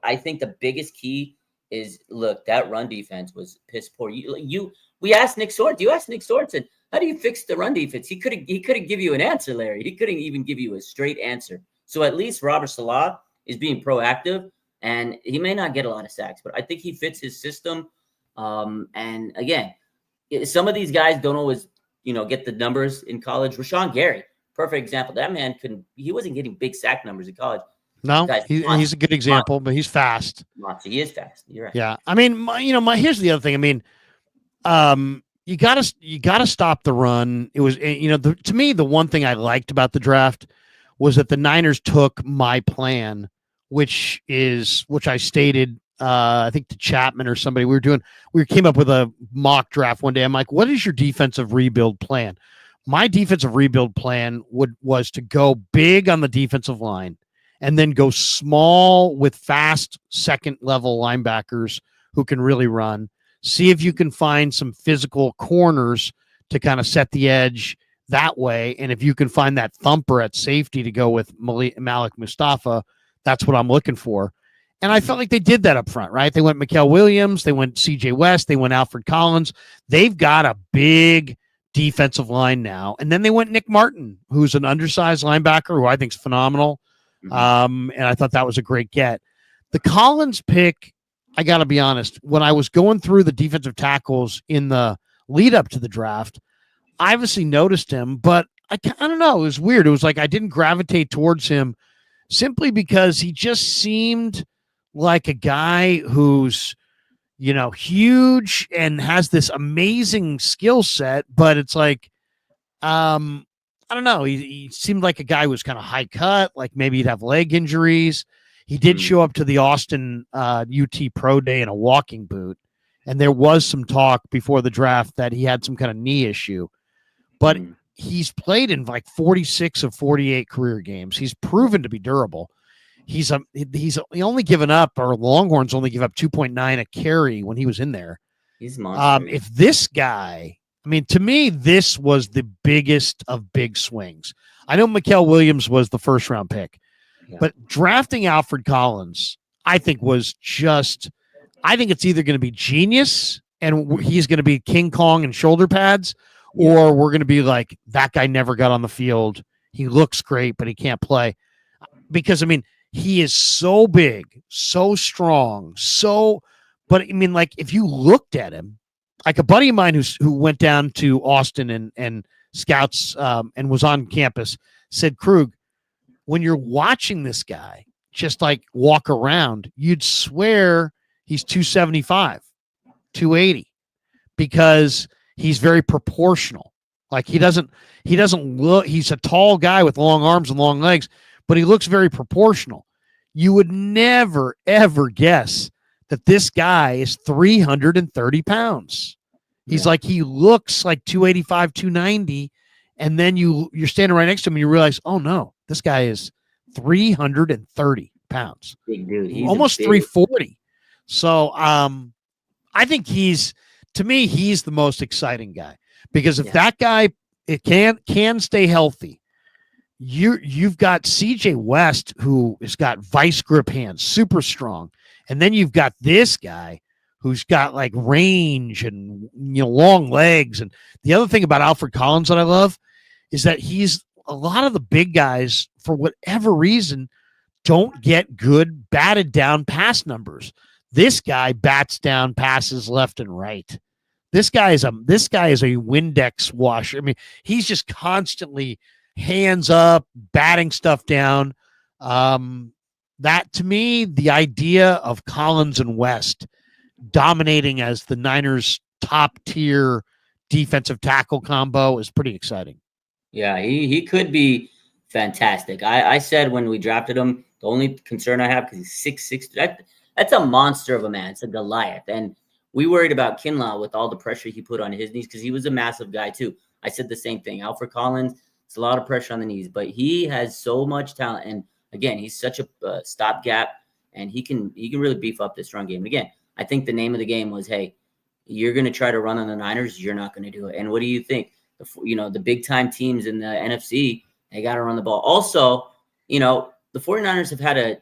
I think the biggest key is, look, that run defense was piss poor. We asked Nick Sorensen. You asked Nick Sorensen, how do you fix the run defense? He couldn't give you an answer, Larry. He couldn't even give you a straight answer. So at least Robert Salah is being proactive, and he may not get a lot of sacks, but I think he fits his system. And again, some of these guys don't always, get the numbers in college. Rashawn Gary, perfect example. That man he wasn't getting big sack numbers in college. No, he's a good example, but he's fast. He is fast. You're right. Yeah. I mean, here's the other thing. I mean, you gotta stop the run. It was, to me, the one thing I liked about the draft was that the Niners took my plan, which I stated, I think to Chapman or somebody. We came up with a mock draft one day. I'm like, what is your defensive rebuild plan? My defensive rebuild plan was to go big on the defensive line and then go small with fast second level linebackers who can really run. See if you can find some physical corners to kind of set the edge that way. And if you can find that thumper at safety to go with Malik Mustafa, that's what I'm looking for. And I felt like they did that up front, right? They went Mikael Williams, they went CJ West, they went Alfred Collins. They've got a big defensive line now. And then they went Nick Martin, who's an undersized linebacker who I think is phenomenal. And I thought that was a great get. The Collins pick, I got to be honest, when I was going through the defensive tackles in the lead up to the draft, I obviously noticed him, but I don't know. It was weird. It was like I didn't gravitate towards him simply because he just seemed like a guy who's, huge and has this amazing skill set, but it's like, I don't know. He seemed like a guy who was kind of high cut, like maybe he'd have leg injuries. He did show up to the Austin UT Pro Day in a walking boot, and there was some talk before the draft that he had some kind of knee issue. But he's played in like 46 of 48 career games. He's proven to be durable. He's only given up, or Longhorns only give up 2.9 a carry when he was in there. He's monster. If this guy, I mean, to me, this was the biggest of big swings. I know Mikael Williams was the first round pick, but drafting Alfred Collins, I think it's either going to be genius and he's going to be King Kong and shoulder pads, or we're going to be like, that guy never got on the field. He looks great, but he can't play. Because, I mean, he is so big, so strong, but I mean, like, if you looked at him, like a buddy of mine who went down to Austin and scouts and was on campus said, Krueg, when you're watching this guy just like walk around, you'd swear he's 275, 280, because he's very proportional. Like he doesn't look, he's a tall guy with long arms and long legs, but he looks very proportional. You would never, ever guess that this guy is 330 pounds. He's like, he looks like 285, 290. And then you're standing right next to him and you realize, oh no, this guy is 330 pounds. Big dude. He's almost 340. So I think to me, he's the most exciting guy, because if that guy can stay healthy, you've got CJ West, who has got vice grip hands, super strong. And then you've got this guy who's got like range and, long legs. And the other thing about Alfred Collins that I love is that he's a lot of the big guys, for whatever reason, don't get good batted down pass numbers. This guy bats down passes left and right. This guy is a Windex washer. I mean, he's just constantly hands up, batting stuff down. That to me, the idea of Collins and West dominating as the Niners' top tier defensive tackle combo is pretty exciting. Yeah, he could be fantastic. I said when we drafted him, the only concern I have, because he's 6'6", that's a monster of a man. It's a Goliath. And we worried about Kinlaw with all the pressure he put on his knees, because he was a massive guy too. I said the same thing. Alfred Collins, it's a lot of pressure on the knees, but he has so much talent. And again, he's such a stopgap, and he can really beef up this run game. Again, I think the name of the game was, hey, you're going to try to run on the Niners, you're not going to do it. And what do you think? The big time teams in the NFC, they got to run the ball. Also, the 49ers have had a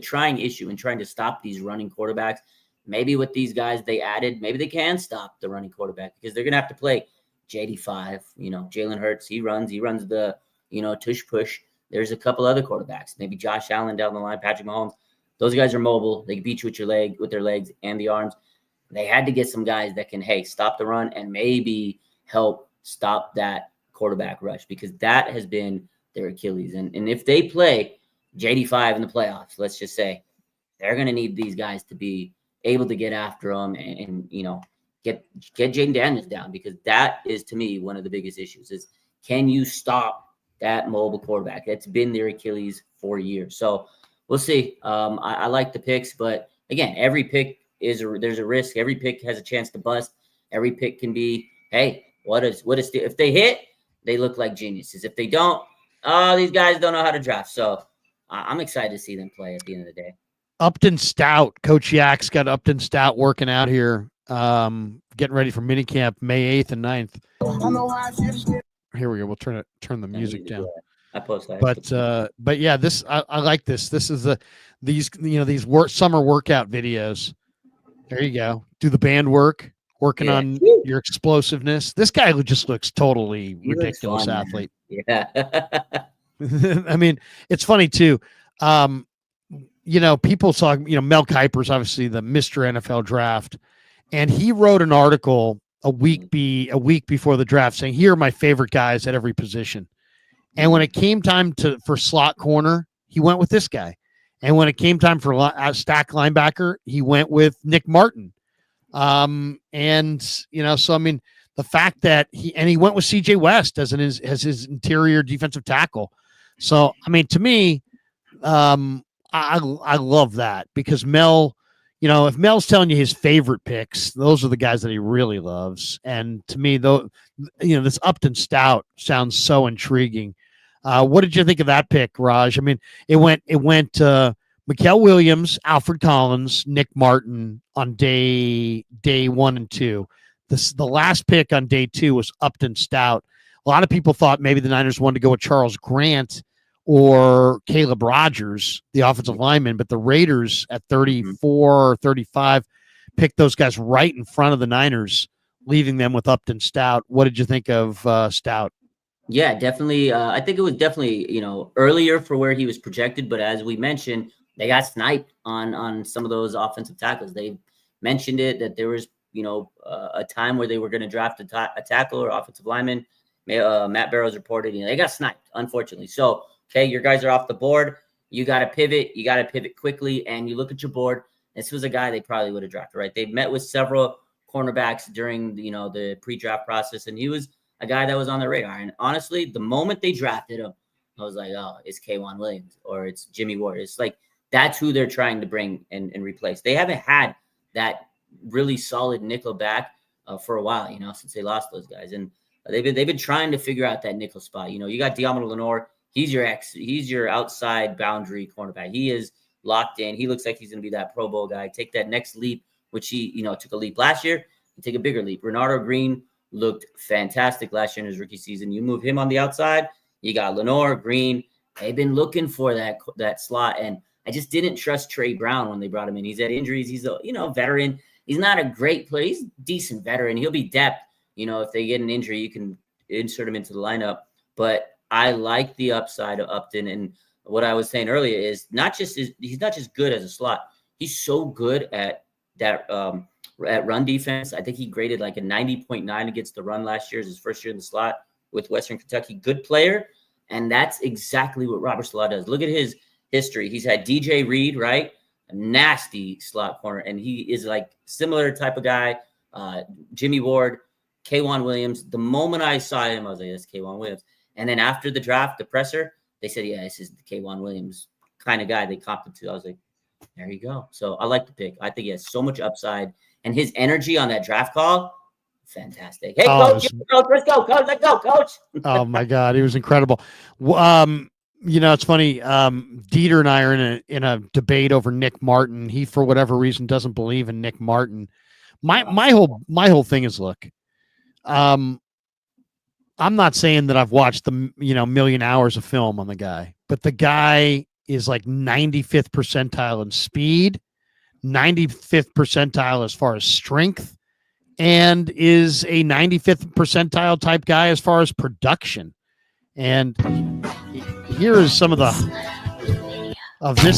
trying issue in trying to stop these running quarterbacks. Maybe with these guys they added, maybe they can stop the running quarterback, because they're going to have to play JD5, Jalen Hurts. He runs the, tush push. There's a couple other quarterbacks, maybe Josh Allen down the line, Patrick Mahomes. Those guys are mobile. They can beat you with their legs and the arms. They had to get some guys that can, hey, stop the run and maybe help stop that quarterback rush, because that has been their Achilles. And if they play JD5 in the playoffs, let's just say, they're going to need these guys to be able to get after them and get Jaden Daniels down, because that is, to me, one of the biggest issues is, can you stop that mobile quarterback? That's been their Achilles for years. So we'll see. I like the picks, but again, every pick there's a risk. Every pick has a chance to bust. Every pick can be, hey, if they hit, they look like geniuses. If they don't, these guys don't know how to draft. So I'm excited to see them play at the end of the day. Upton Stout, Coach Yak's got Upton Stout working out here, getting ready for minicamp May 8th and 9th. Here we go. We'll turn the music down. I post that. But yeah, this I like this. This is these summer workout videos. There you go. Do the band working on your explosiveness. This guy just looks totally ridiculous athlete. Yeah. I mean, it's funny too. People talk, Mel Kiper's obviously the Mr. NFL draft, and he wrote an article a week before the draft saying, here are my favorite guys at every position. And when it came time for slot corner, he went with this guy. And when it came time for stack linebacker, he went with Nick Martin. So I mean, the fact that he went with CJ West as his interior defensive tackle. So, I mean, to me, I love that, because Mel, if Mel's telling you his favorite picks, those are the guys that he really loves. And to me, though, this Upton Stout sounds so intriguing. What did you think of that pick, Raj? I mean, it went Mikael Williams, Alfred Collins, Nick Martin on day 1 and 2. The last pick on day 2 was Upton Stout. A lot of people thought maybe the Niners wanted to go with Charles Grant or Caleb Rogers, the offensive lineman, but the Raiders at 34 or 35 picked those guys right in front of the Niners, leaving them with Upton Stout. What did you think of Stout? Yeah, definitely. I think it was definitely, earlier for where he was projected, but as we mentioned, they got sniped on some of those offensive tackles. They mentioned it that there was, a time where they were going to draft a tackle or offensive lineman. Matt Barrows reported, they got sniped, unfortunately. So, okay, your guys are off the board. You got to pivot. You got to pivot quickly, and you look at your board. This was a guy they probably would have drafted, right? They met with several cornerbacks during, the pre-draft process, and he was a guy that was on their radar. And honestly, the moment they drafted him, I was like, oh, it's K'Wan Williams or it's Jimmy Ward. It's like that's who they're trying to bring and replace. They haven't had that really solid nickel back for a while, since they lost those guys. And they've been trying to figure out that nickel spot. You got Diamond Lenore. He's your outside boundary cornerback. He is locked in. He looks like he's going to be that Pro Bowl guy. Take that next leap, which he, took a leap last year, and take a bigger leap. Renardo Green looked fantastic last year in his rookie season. You move him on the outside, you got Lenore, Green. They've been looking for that slot, and I just didn't trust Trey Brown when they brought him in. He's had injuries. He's a veteran. He's not a great player. He's a decent veteran. He'll be depth. If they get an injury, you can insert him into the lineup. But I like the upside of Upton, and what I was saying earlier is he's not just good as a slot. He's so good at that at run defense. I think he graded like a 90.9 against the run last year as his first year in the slot with Western Kentucky. Good player, And that's exactly what Robert Salah does. Look at his history. He's had DJ Reed, right? A nasty slot corner. And he is like similar type of guy. Jimmy Ward, K'Wan Williams. The moment I saw him, I was like, that's K'Wan Williams. And then after the draft, the presser, they said, yeah, this is the K'Wan Williams kind of guy they copped him to. I was like, there you go. So I like the pick. I think he has so much upside. And his energy on that draft call, fantastic. Hey, coach, let's go, coach. Let's go, coach. Oh, my God. He was incredible. It's funny. Dieter and I are in a debate over Nick Martin. He, for whatever reason, doesn't believe in Nick Martin. My whole thing is, look, I'm not saying that I've watched the million hours of film on the guy, but the guy is like 95th percentile in speed, 95th percentile as far as strength, and is a 95th percentile type guy as far as production. And here is some of this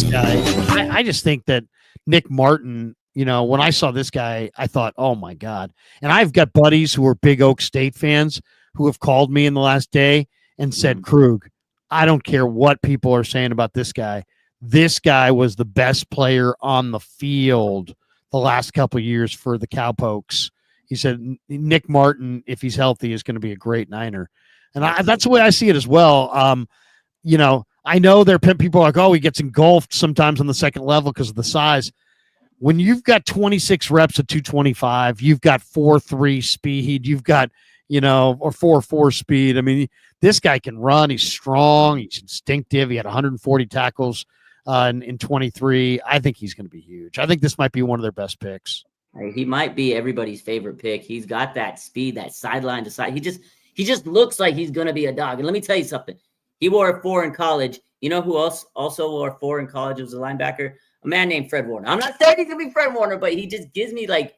guy. I just think that Nick Martin, when I saw this guy, I thought, oh my God. And I've got buddies who are big Oak State fans who have called me in the last day and said, Krueg, I don't care what people are saying about this guy. This guy was the best player on the field the last couple of years for the Cowpokes. He said, Nick Martin, if he's healthy, is going to be a great Niner. And that's the way I see it as well. I know there are people like, oh, he gets engulfed sometimes on the second level because of the size. When you've got 26 reps at 225, you've got 4.3 speed, you've got, or 4.4 speed. I mean, this guy can run. He's strong. He's instinctive. He had 140 tackles in 23. I think he's going to be huge. I think this might be one of their best picks. He might be everybody's favorite pick. He's got that speed, that sideline to side. He just looks like he's going to be a dog. And let me tell you something. He wore a 4 in college. You know who else also wore a 4 in college? It was a linebacker, a man named Fred Warner. I'm not saying he's going to be Fred Warner, but he just gives me like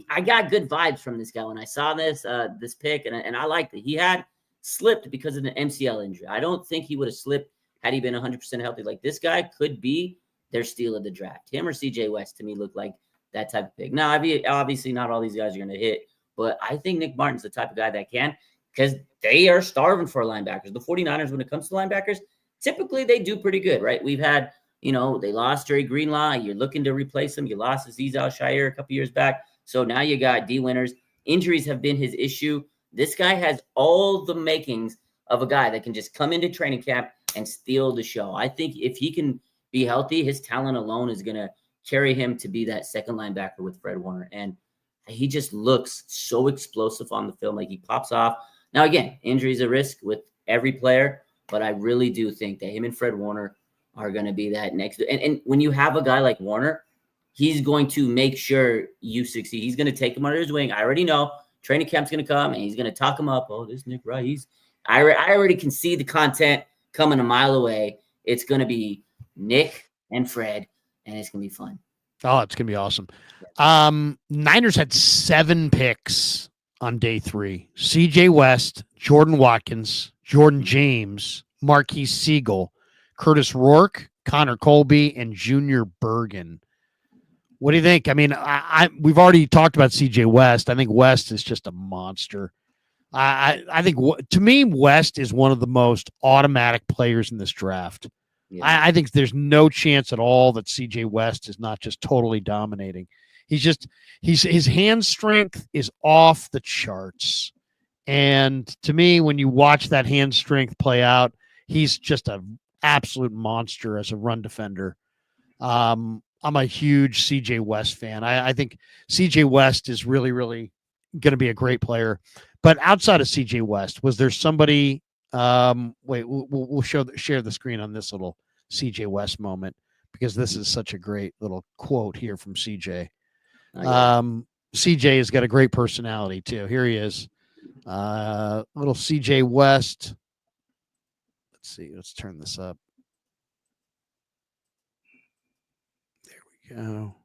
I got good vibes from this guy when I saw this pick, and I liked it. He had slipped because of an MCL injury. I don't think he would have slipped had he been 100% healthy. Like, this guy could be their steal of the draft. Him or CJ West, to me, look like that type of pick. Now, obviously not all these guys are going to hit, but I think Nick Martin's the type of guy that can, because they are starving for linebackers. The 49ers, when it comes to linebackers, typically they do pretty good, right? We've had, they lost Jerry Greenlaw. You're looking to replace him. You lost Azeez Al-Shaair a couple years back. So now you got D Winters. Injuries have been his issue. This guy has all the makings of a guy that can just come into training camp and steal the show. I think if he can be healthy, his talent alone is going to carry him to be that second linebacker with Fred Warner. And he just looks so explosive on the film. Like, he pops off. Now, again, injuries a risk with every player, but I really do think that him and Fred Warner are going to be that next. And when you have a guy like Warner, he's going to make sure you succeed. He's going to take him under his wing. I already know training camp's going to come and he's going to talk him up. Oh, this Nick Wright. I already can see the content coming a mile away. It's going to be Nick and Fred, and it's going to be fun. Oh, it's going to be awesome. Niners had 7 picks on day 3. CJ West, Jordan Watkins, Jordan James, Marquise Siegel, Curtis Rourke, Connor Colby, and Junior Bergen. What do you think? I mean, we've already talked about CJ West. I think West is just a monster. I think, to me, West is one of the most automatic players in this draft. Yeah. I think there's no chance at all that CJ West is not just totally dominating. His hand strength is off the charts. And to me, when you watch that hand strength play out, he's just an absolute monster as a run defender. I'm a huge CJ West fan. I think CJ West is really, really going to be a great player. But outside of CJ West, was there somebody? Wait, we'll share the screen on this little CJ West moment, because this is such a great little quote here from CJ. CJ has got a great personality too. Here he is, little CJ West. Let's see. Let's turn this up. There we go.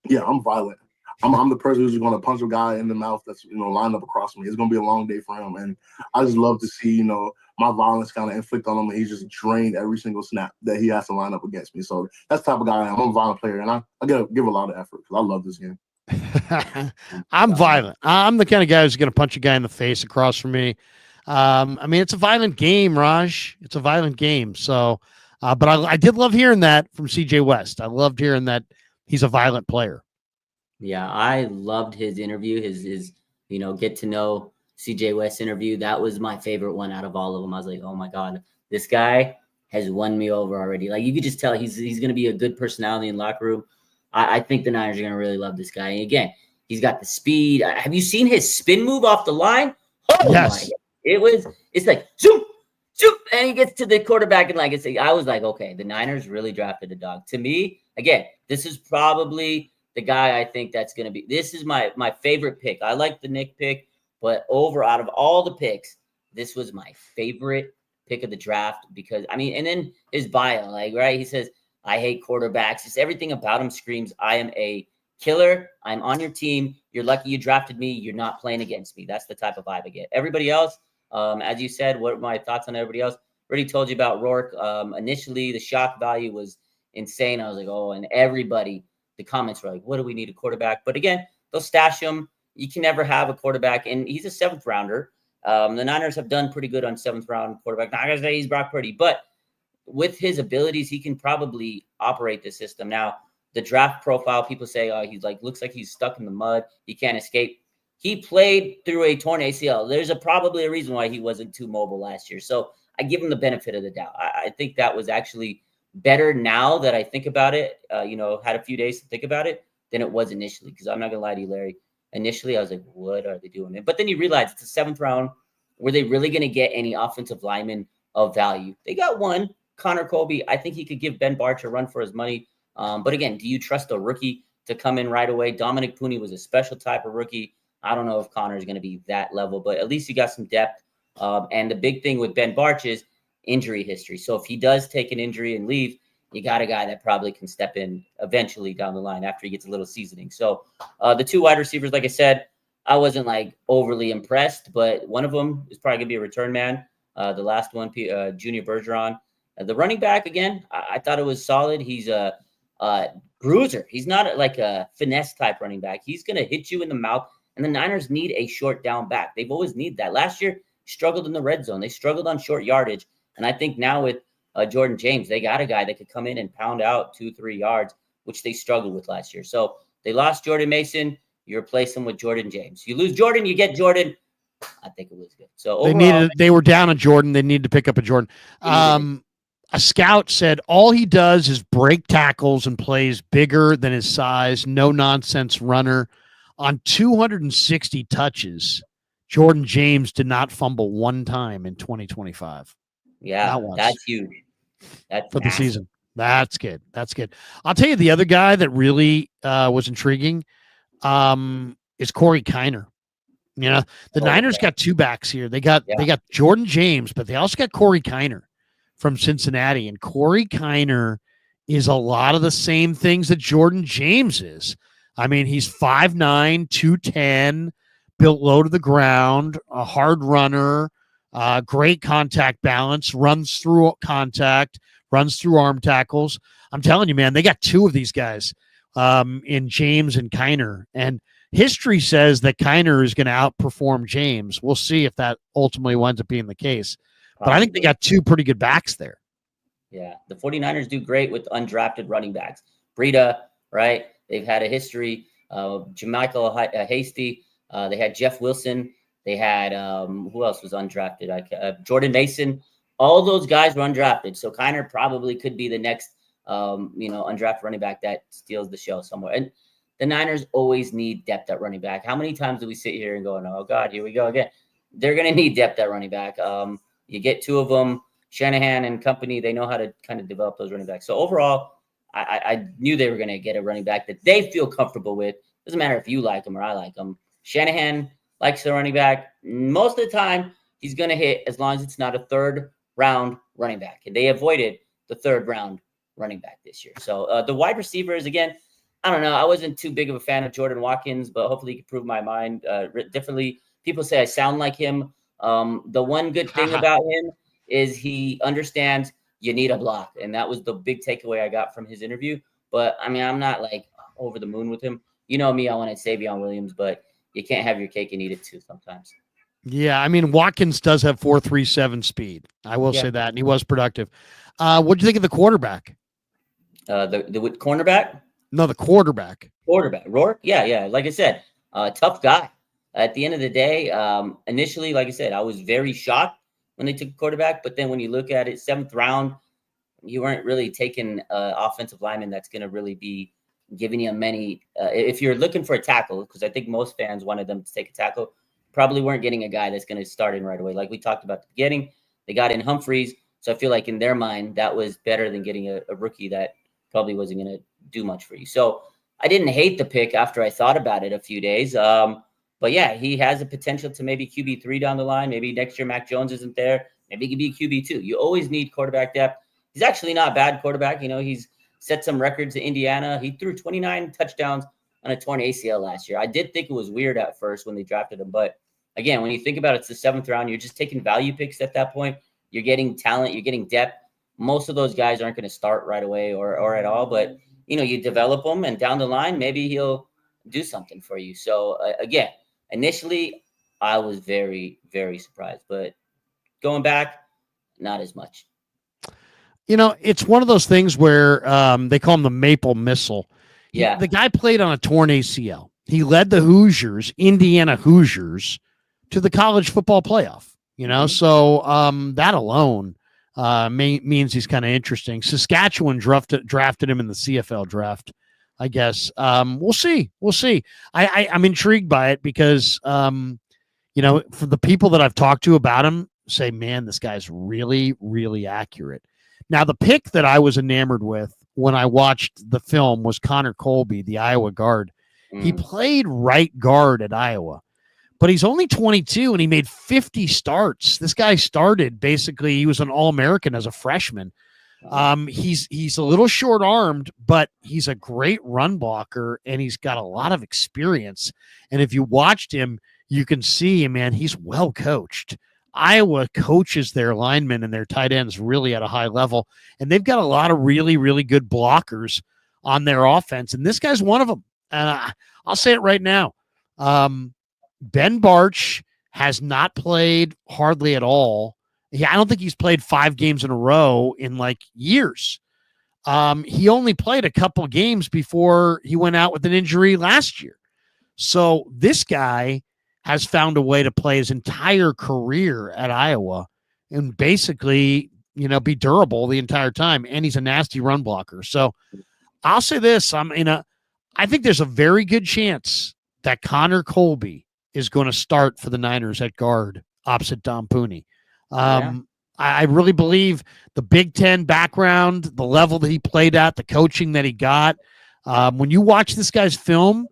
Yeah, I'm violent. I'm the person who's going to punch a guy in the mouth that's, lined up across me. It's going to be a long day for him. And I just love to see, my violence kind of inflict on him, and he's just drained every single snap that he has to line up against me. So that's the type of guy I am. I'm a violent player, and I got to give a lot of effort because I love this game. I'm violent. I'm the kind of guy who's going to punch a guy in the face across from me. I mean, it's a violent game, Raj. It's a violent game. So, but I did love hearing that from CJ West. I loved hearing that he's a violent player. Yeah, I loved his interview, his get to know CJ West interview. That was my favorite one out of all of them. I was like, oh my God, this guy has won me over already. Like, you could just tell he's going to be a good personality in the locker room. I think the Niners are going to really love this guy. And again, he's got the speed. Have you seen his spin move off the line? Oh yes. My God. It's like zoom, zoom, and he gets to the quarterback and I was like, okay, the Niners really drafted a dog. To me, again, this is probably the guy I think that's going to be. This is my favorite pick. I like the Nick pick, but out of all the picks, this was my favorite pick of the draft because, I mean, and then his bio, like, right? He says, I hate quarterbacks. Just everything about him screams, I am a killer. I'm on your team. You're lucky you drafted me. You're not playing against me. That's the type of vibe I get. Everybody else, as you said, what are my thoughts on everybody else? Already told you about Rourke. Initially, the shock value was insane. I was like, oh, and everybody, the comments were like, what do we need a quarterback? But again, they'll stash him. You can never have a quarterback, and he's a 7th rounder. The Niners have done pretty good on 7th round quarterback. Not gonna say he's Brock Purdy, but with his abilities, he can probably operate the system. Now, the draft profile, people say, he's looks like he's stuck in the mud. He can't escape. He played through a torn ACL. There's probably a reason why he wasn't too mobile last year. So I give him the benefit of the doubt. I think that was actually better now that I think about it, had a few days to think about it than it was initially. Because I'm not going to lie to you, Larry. Initially, I was like, what are they doing? But then you realize it's a 7th round. Were they really going to get any offensive linemen of value? They got one, Connor Colby. I think he could give Ben Barch a run for his money. But again, do you trust a rookie to come in right away? Dominic Pooney was a special type of rookie. I don't know if Connor is going to be that level, but at least you got some depth. And the big thing with Ben Barch is injury history. So if he does take an injury and leave, you got a guy that probably can step in eventually down the line after he gets a little seasoning. So the 2 wide receivers, like I said, I wasn't overly impressed, but one of them is probably going to be a return man. The last one, Junior Bergeron. The running back, again, I thought it was solid. He's a bruiser. He's not like a finesse type running back. He's going to hit you in the mouth, and the Niners need a short down back. They've always needed that. Last year, struggled in the red zone. They struggled on short yardage, and I think now with Jordan James, they got a guy that could come in and pound out 2-3 yards, which they struggled with last year. So they lost Jordan Mason. You replace him with Jordan James. You lose Jordan, you get Jordan. I think it was good. So overall, they were down on Jordan. They needed to pick up a Jordan. A scout said all he does is break tackles and plays bigger than his size. No nonsense runner. On 260 touches, Jordan James did not fumble one time in 2025. Yeah, that's huge. That's for the season. That's good. That's good. I'll tell you the other guy that really was intriguing is Corey Kiner. The Niners got 2 backs here. They got Jordan James, but they also got Corey Kiner from Cincinnati. And Corey Kiner is a lot of the same things that Jordan James is. I mean, he's 5'9", 210, built low to the ground, a hard runner, great contact balance, runs through contact, runs through arm tackles. I'm telling you, man, they got 2 of these guys in James and Kiner. And history says that Kiner is going to outperform James. We'll see if that ultimately winds up being the case. But I think they got 2 pretty good backs there. Yeah, the 49ers do great with undrafted running backs. Breida, right? They've had a history. Jermichael Hasty. They had Jeff Wilson. They had, who else was undrafted? Jordan Mason. All those guys were undrafted. So Kiner probably could be the next, undrafted running back that steals the show somewhere. And the Niners always need depth at running back. How many times do we sit here and go, oh, God, here we go again? They're going to need depth at running back. You get 2 of them, Shanahan and company, they know how to kind of develop those running backs. So overall, I knew they were going to get a running back that they feel comfortable with. Doesn't matter if you like him or I like him. Shanahan likes the running back. Most of the time, he's going to hit as long as it's not a 3rd-round running back. And they avoided the 3rd-round running back this year. So the wide receivers, again, I don't know. I wasn't too big of a fan of Jordan Watkins, but hopefully he can prove my mind differently. People say I sound like him. The one good thing about him is he understands you need a block. And that was the big takeaway I got from his interview. But, I mean, I'm not, over the moon with him. You know me, I wanted Savion Williams, but you can't have your cake and eat it too sometimes. Yeah, I mean Watkins does have 4.37 speed. I will say that, and he was productive. What do you think of the quarterback? The cornerback? No, the quarterback. Quarterback. Rourke? Yeah. Like I said, tough guy. At the end of the day, initially, like I said, I was very shocked when they took a quarterback. But then when you look at it, 7th round, you weren't really taking offensive lineman that's going to really be giving you many. If you're looking for a tackle, because I think most fans wanted them to take a tackle, probably weren't getting a guy that's going to start in right away. Like we talked about at the beginning, they got in Humphries. So I feel like in their mind, that was better than getting a rookie that probably wasn't going to do much for you. So I didn't hate the pick after I thought about it a few days. But yeah, he has the potential to maybe QB3 down the line. Maybe next year Mac Jones isn't there. Maybe he could be QB2. You always need quarterback depth. He's actually not a bad quarterback. You know, he's set some records in Indiana. He threw 29 touchdowns on a torn ACL last year. I did think it was weird at first when they drafted him. But again, when you think about it, it's the 7th round. You're just taking value picks at that point. You're getting talent. You're getting depth. Most of those guys aren't going to start right away or at all. But, you know, you develop them, and down the line, maybe he'll do something for you. So, again, initially, I was very, very surprised. But going back, not as much. You know, it's one of those things where they call him the Maple Missile. Yeah. The guy played on a torn ACL. He led the Hoosiers, Indiana Hoosiers, to the college football playoff. You know, so that alone means he's kind of interesting. Saskatchewan drafted him in the CFL draft, I guess. We'll see. I'm intrigued by it because, you know, for the people that I've talked to about him, say, man, this guy's really, really accurate. Now, the pick that I was enamored with when I watched the film was Connor Colby, the Iowa guard. He played right guard at Iowa, but he's only 22 and he made 50 starts. This guy started basically, he was an All-American as a freshman. He's a little short-armed, but he's a great run blocker and he's got a lot of experience. And if you watched him, you can see, man, he's well coached. Iowa coaches their linemen and their tight ends really at a high level, and they've got a lot of really, really good blockers on their offense, and this guy's one of them. And I'll say it right now. Ben Bartch has not played hardly at all. I don't think he's played 5 games in a row in like years. He only played a couple games before he went out with an injury last year. So this guy has found a way to play his entire career at Iowa and basically, you know, be durable the entire time. And he's a nasty run blocker. So I'll say this. I think there's a very good chance that Connor Colby is going to start for the Niners at guard opposite Dom Pooney. I really believe the Big Ten background, the level that he played at, the coaching that he got. When you watch this guy's film,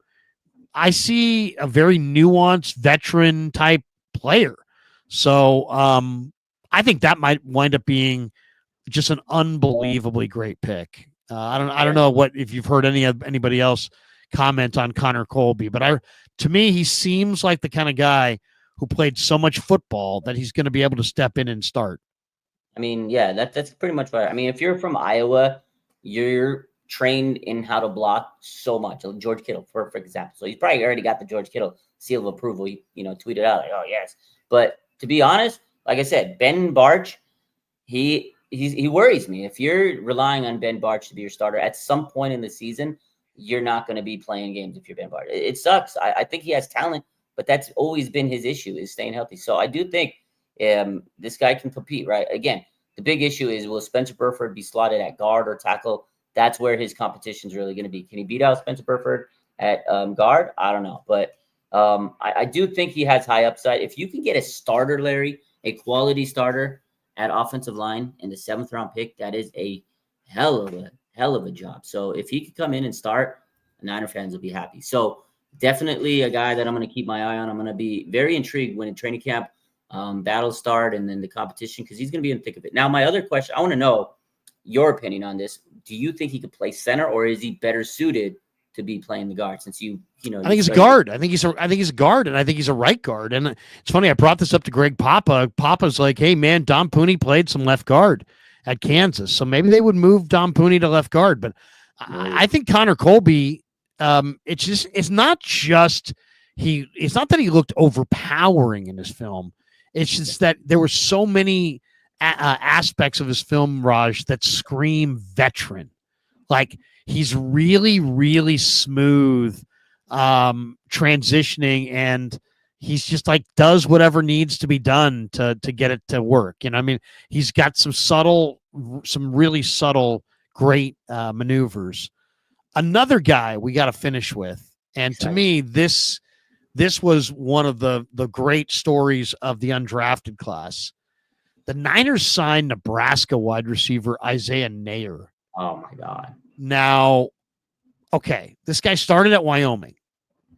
I see a very nuanced veteran type player. So I think that might wind up being just an unbelievably great pick. I don't know if you've heard anybody else comment on Connor Colby, but to me, he seems like the kind of guy who played so much football that he's going to be able to step in and start. I mean, yeah, that's pretty much right. I mean, if you're from Iowa, you're trained in how to block so much. George Kittle, for example. So he's probably already got the George Kittle seal of approval. He, tweeted out like, "Oh yes." But to be honest, like I said, Ben Bartch, he worries me. If you're relying on Ben Bartch to be your starter at some point in the season, you're not going to be playing games if you're Ben Bartch. It sucks. I think he has talent, but that's always been his issue, is staying healthy. So I do think this guy can compete, right? Again, the big issue is, will Spencer Burford be slotted at guard or tackle? That's where his competition is really going to be. Can he beat out Spencer Burford at guard? I don't know. But I do think he has high upside. If you can get a starter, Larry, a quality starter at offensive line in the 7th round pick, that is a hell of a job. So if he could come in and start, Niner fans will be happy. So definitely a guy that I'm going to keep my eye on. I'm going to be very intrigued when in training camp battles start and then the competition, because he's going to be in the thick of it. Now, my other question, I want to know your opinion on this. Do you think he could play center, or is he better suited to be playing the guard? Since I think he's a guard. I think he's a guard, and I think he's a right guard. And it's funny, I brought this up to Greg Papa. Papa's like, "Hey man, Dom Pooney played some left guard at Kansas, so maybe they would move Dom Pooney to left guard." But I think Connor Colby, it's not just it's not that he looked overpowering in his film. It's just that there were so many aspects of his film, Raj, that scream veteran. Like he's really, really smooth transitioning, and he's just like does whatever needs to be done to get it to work. You know, I mean, he's got some really subtle, great maneuvers. Another guy we got to finish with, and to me, this was one of the great stories of the undrafted class. The Niners signed Nebraska wide receiver Isaiah Nayer. Oh my God. Now, okay, this guy started at Wyoming.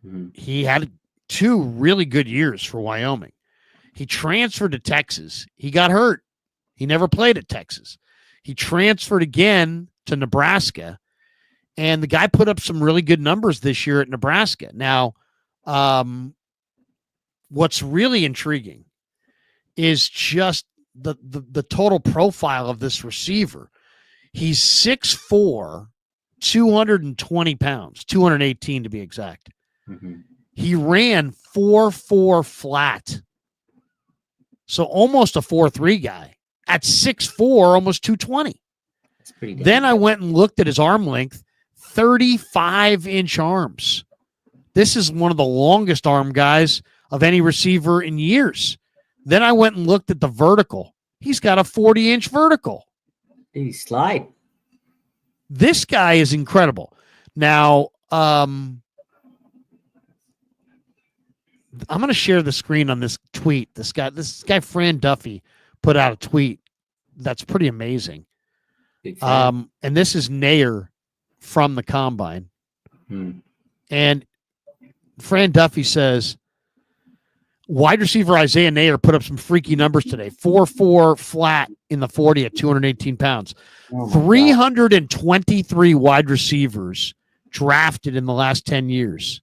Mm-hmm. He had 2 really good years for Wyoming. He transferred to Texas. He got hurt. He never played at Texas. He transferred again to Nebraska, and the guy put up some really good numbers this year at Nebraska. Now, what's really intriguing is just the total profile of this receiver. He's 6'4", 220 pounds, 218 to be exact. Mm-hmm. He ran 4.4 flat. So almost a 4.3 guy at 6'4", almost 220. That's pretty damn Then I good. went and looked at his arm length, 35-inch arms. This is one of the longest arm guys of any receiver in years. Then I went and looked at the vertical. He's got a 40-inch vertical. He slide. This guy is incredible. Now, I'm going to share the screen on this tweet. This guy, Fran Duffy, put out a tweet that's pretty amazing. Big fan. And this is Nayer from the Combine. And Fran Duffy says, wide receiver Isaiah Nayer put up some freaky numbers today. 4.4 flat in the 40 at 218 pounds. 323 wide receivers drafted in the last 10 years.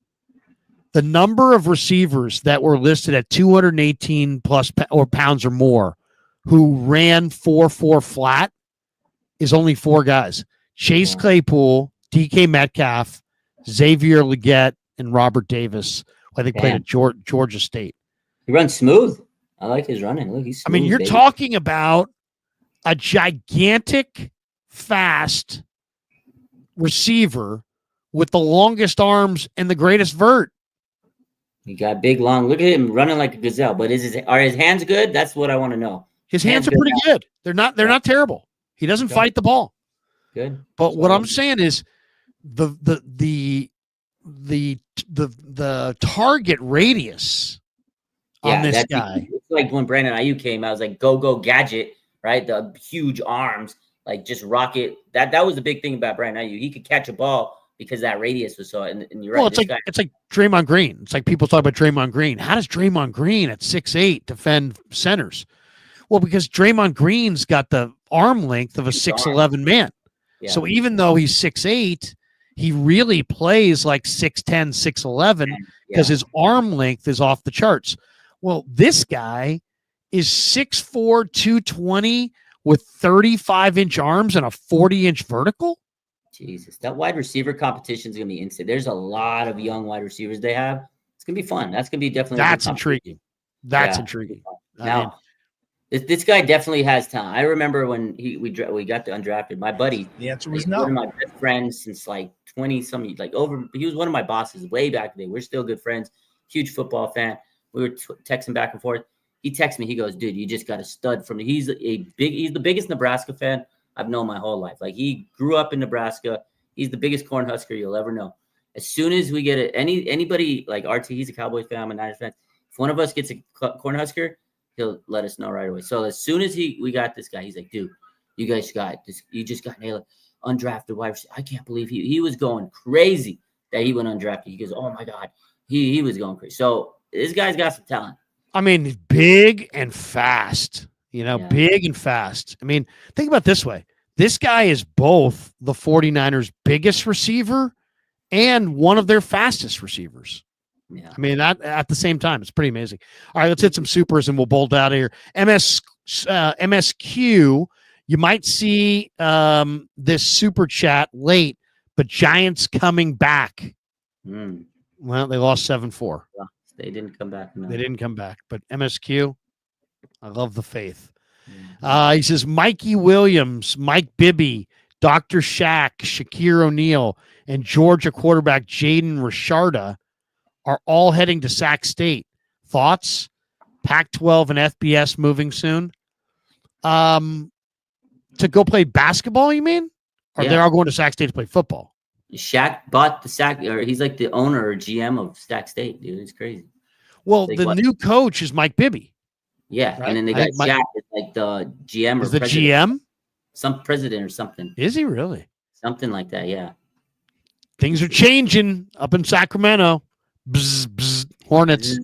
The number of receivers that were listed at 218 plus pounds or more who ran 4.4 flat is only 4 guys. Chase Claypool, DK Metcalf, Xavier Legette, and Robert Davis. I think played at Georgia State. He runs smooth. I like his running. Look, he's smooth, I mean, you're baby. talking about a gigantic, fast receiver with the longest arms and the greatest vert. He got big, long. Look at him running like a gazelle. But are his hands good? That's what I want to know. His hands are pretty good. They're not terrible. He doesn't fight the ball. Good. But what I'm saying is the target radius on this guy. It's like when Brandon Aiyuk came, I was like, go gadget, right? The huge arms, like just rocket. That was the big thing about Brandon Aiyuk. He could catch a ball because that radius was so. And you're right. Well, it's like Draymond Green. It's like people talk about Draymond Green. How does Draymond Green at 6'8" defend centers? Well, because Draymond Green's got the arm length of a 6'11" man. Yeah. So even though he's 6'8", he really plays like 6'10", 6'11", because his arm length is off the charts. Well, this guy is 6'4", 220 with 35-inch arms and a 40-inch vertical. Jesus, that wide receiver competition is going to be insane. There's a lot of young wide receivers they have. It's going to be fun. That's going to be definitely. That's intriguing. That's intriguing. Now, this guy definitely has talent. I remember when we got the undrafted. My buddy, The answer was no. One of my best friends since like 20-something, he was one of my bosses way back then. We're still good friends. Huge football fan. We were texting back and forth. He texts me. He goes, "Dude, you just got a stud from." He's the biggest Nebraska fan I've known my whole life. Like, he grew up in Nebraska. He's the biggest Cornhusker you'll ever know. As soon as we get anybody like RT, he's a Cowboys fan, I'm a Niners fan. If one of us gets a Cornhusker, he'll let us know right away. So as soon as we got this guy, he's like, "Dude, you guys got this. You just got nailed. Undrafted wide receiver." I can't believe he was going crazy that he went undrafted. He goes, "Oh my God." He was going crazy. So this guy's got some talent. I mean, he's big and fast. Big and fast. I mean, think about it this way. This guy is both the 49ers' biggest receiver and one of their fastest receivers. Yeah. I mean, that at the same time, it's pretty amazing. All right, let's hit some supers and we'll bolt out of here. MSQ, you might see this super chat late, but Giants coming back. Well, they lost 7-4. They didn't come back. No. They didn't come back. But MSQ, I love the faith. Yeah. He says Mikey Williams, Mike Bibby, Dr. Shaq, Shaquille O'Neal, and Georgia quarterback Jaden Rashada are all heading to Sac State. Thoughts? Pac-12 and FBS moving soon. To go play basketball, you mean? Or they're all going to Sac State to play football? Shaq bought the Sac, or he's like the owner or GM of Sac State, dude. It's crazy. Well, Like the what? new coach is Mike Bibby. Yeah, Right. and then they got Shaq as like the GM or Is the president. GM? Some president or something. Is he really? Something like that, yeah. Things are changing up in Sacramento. Bzz, bzz, Hornets.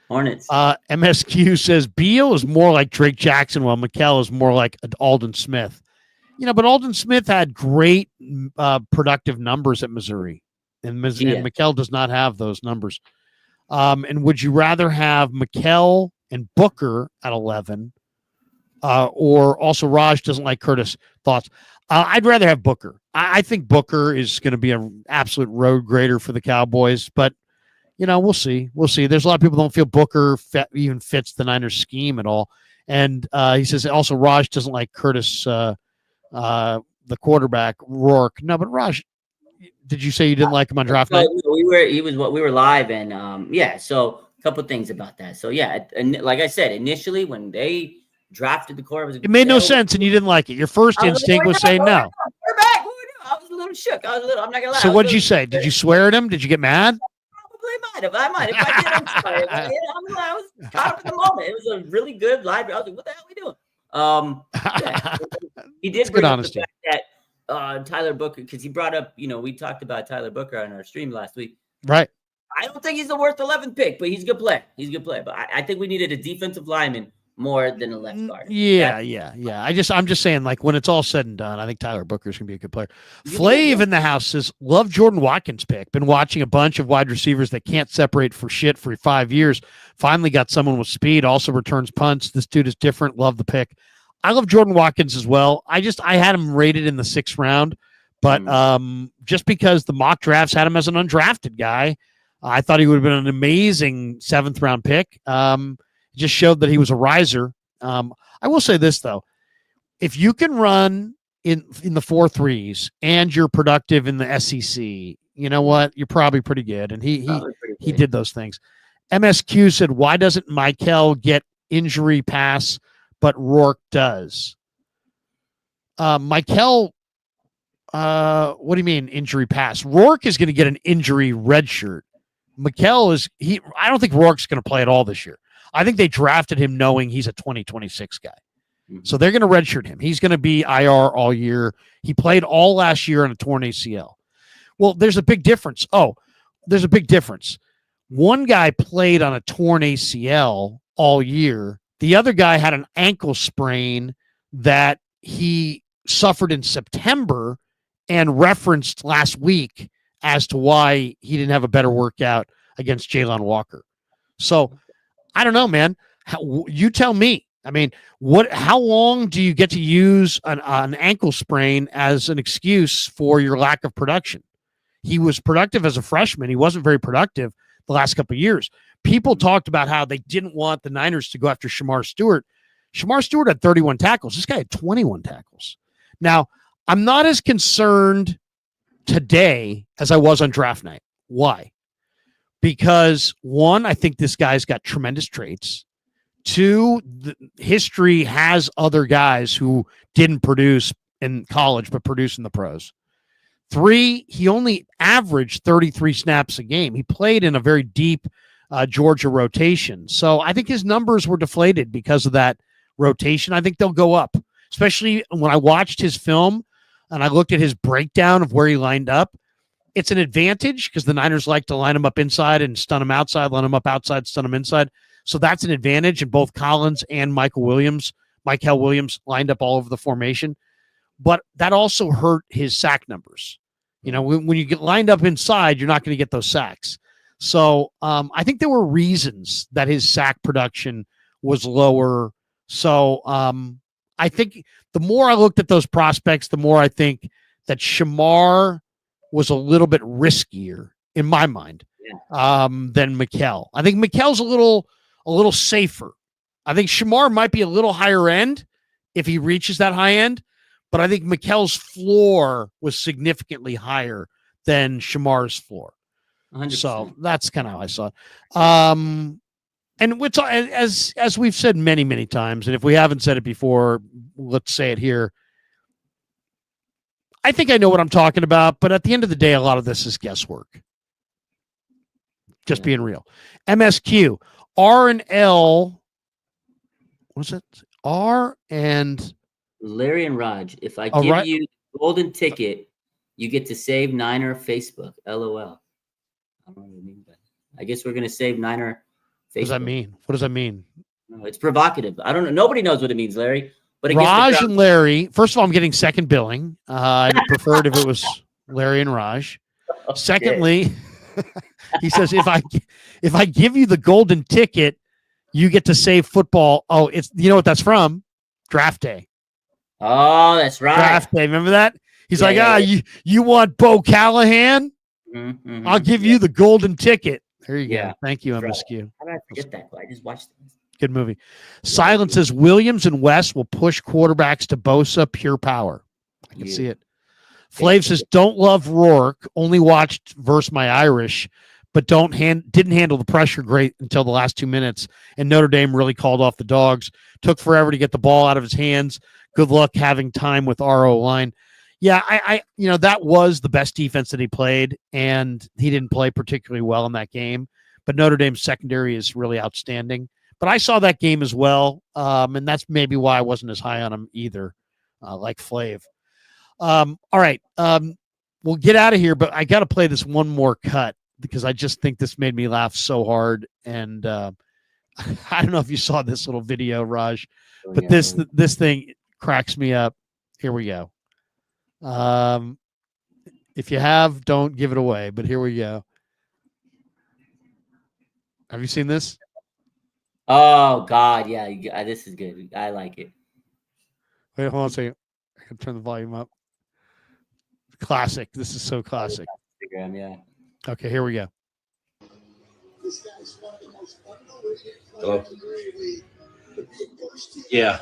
Hornets. MSQ says Beal is more like Drake Jackson, while McKell is more like Alden Smith. But Alden Smith had great productive numbers at Missouri, and McKell does not have those numbers. And would you rather have McKell and Booker at 11, or also Raj doesn't like Curtis? Thoughts? I'd rather have Booker. I think Booker is going to be an absolute road grader for the Cowboys, but we'll see. We'll see. There's a lot of people don't feel Booker even fits the Niners scheme at all. And he says also Raj doesn't like Curtis, the quarterback, Rourke. No, but Raj, did you say you didn't like him on draft night? We were live, and so a couple things about that. So and like I said, initially when they drafted the quarterback, it made no sense, and you didn't like it. Your first instinct was saying no. We're back. I was a little shook. I'm not gonna lie. So what did you say? Did you swear at him? Did you get mad? I might have. If I did, I'm sorry. I was caught up in the moment. It was a really good live. I was like, what the hell are we doing? He did bring up the fact that Tyler Booker, because he brought up, we talked about Tyler Booker on our stream last week. Right. I don't think he's the worth 11th pick, but he's a good player. But I think we needed a defensive lineman more than a left guard. Yeah. I'm just saying, like, when it's all said and done, I think Tyler Booker's gonna be a good player. Flav in the house says, love Jordan Watkins pick. Been watching a bunch of wide receivers that can't separate for shit for 5 years. Finally got someone with speed, also returns punts. This dude is different. Love the pick. I love Jordan Watkins as well. I had him rated in the 6th round, but just because the mock drafts had him as an undrafted guy, I thought he would have been an amazing 7th round pick. Just showed that he was a riser. I will say this though, if you can run in the 4.3s and you're productive in the SEC, you know what? You're probably pretty good. And he did those things. MSQ said, why doesn't Michael get injury pass, but Rourke does? Michael, what do you mean injury pass? Rourke is going to get an injury red shirt. Michael I don't think Rourke's going to play at all this year. I think they drafted him knowing he's a 2026 guy. So they're going to redshirt him. He's going to be IR all year. He played all last year on a torn ACL. Well, there's a big difference. There's a big difference. One guy played on a torn ACL all year. The other guy had an ankle sprain that he suffered in September and referenced last week as to why he didn't have a better workout against Jalen Walker. So I don't know, man. You tell me. I mean, how long do you get to use an ankle sprain as an excuse for your lack of production? He was productive as a freshman. He wasn't very productive the last couple of years. People talked about how they didn't want the Niners to go after Shamar Stewart. Shamar Stewart had 31 tackles. This guy had 21 tackles. Now, I'm not as concerned today as I was on draft night. Why? Because, one, I think this guy's got tremendous traits. Two, history has other guys who didn't produce in college but produce in the pros. Three, he only averaged 33 snaps a game. He played in a very deep Georgia rotation. So I think his numbers were deflated because of that rotation. I think they'll go up, especially when I watched his film and I looked at his breakdown of where he lined up. It's an advantage because the Niners like to line him up inside and stun him outside, line him up outside, stun him inside. So that's an advantage. And both Collins and Michael Williams lined up all over the formation. But that also hurt his sack numbers. When you get lined up inside, you're not going to get those sacks. So I think there were reasons that his sack production was lower. So I think the more I looked at those prospects, the more I think that Shamar was a little bit riskier in my mind. than Mikel. I think Mikel's a little safer. I think Shamar might be a little higher end if he reaches that high end, but I think Mikel's floor was significantly higher than Shamar's floor. 100%. So that's kind of how I saw it. And what's as we've said many times, and if we haven't said it before, let's say it here. I think I know what I'm talking about, but at the end of the day, a lot of this is guesswork. Just being real. MSQ, R and L. What's it? R and Larry and Raj. If I give you the golden ticket, you get to save Niner Facebook. LOL. I don't know what I mean, but I guess we're gonna save Niner Facebook. What does that mean? What does that mean? No, it's provocative. I don't know. Nobody knows what it means, Larry. But it Raj and Larry. First of all, I'm getting second billing. I'd prefer it if it was Larry and Raj. Okay. Secondly, he says if I give you the golden ticket, you get to save football. Oh, it's what that's from? Draft day. Oh, that's right. Draft day. Remember that? He's you want Bo Callahan? Mm-hmm. I'll give you the golden ticket. There you go. Thank you, MSQ. How did I forget that? I just watched it. Good movie. Silence says Williams and West will push quarterbacks to Bosa, pure power. I can see it. Flav says don't love Rourke, only watched versus my Irish, but didn't handle the pressure great until the last 2 minutes. And Notre Dame really called off the dogs. Took forever to get the ball out of his hands. Good luck having time with RO line. Yeah, I that was the best defense that he played, and he didn't play particularly well in that game. But Notre Dame's secondary is really outstanding. But I saw that game as well, and that's maybe why I wasn't as high on him either, like Flav. All right, we'll get out of here, but I got to play this one more cut because I just think this made me laugh so hard. And I don't know if you saw this little video, Raj, but this thing cracks me up. Here we go. If you have, don't give it away, but here we go. Have you seen this? Oh God, yeah, this is good. I like it. Wait, hold on a second. I can turn the volume up. Classic. This is so classic. Instagram, yeah. Okay, here we go. Hello. Yeah.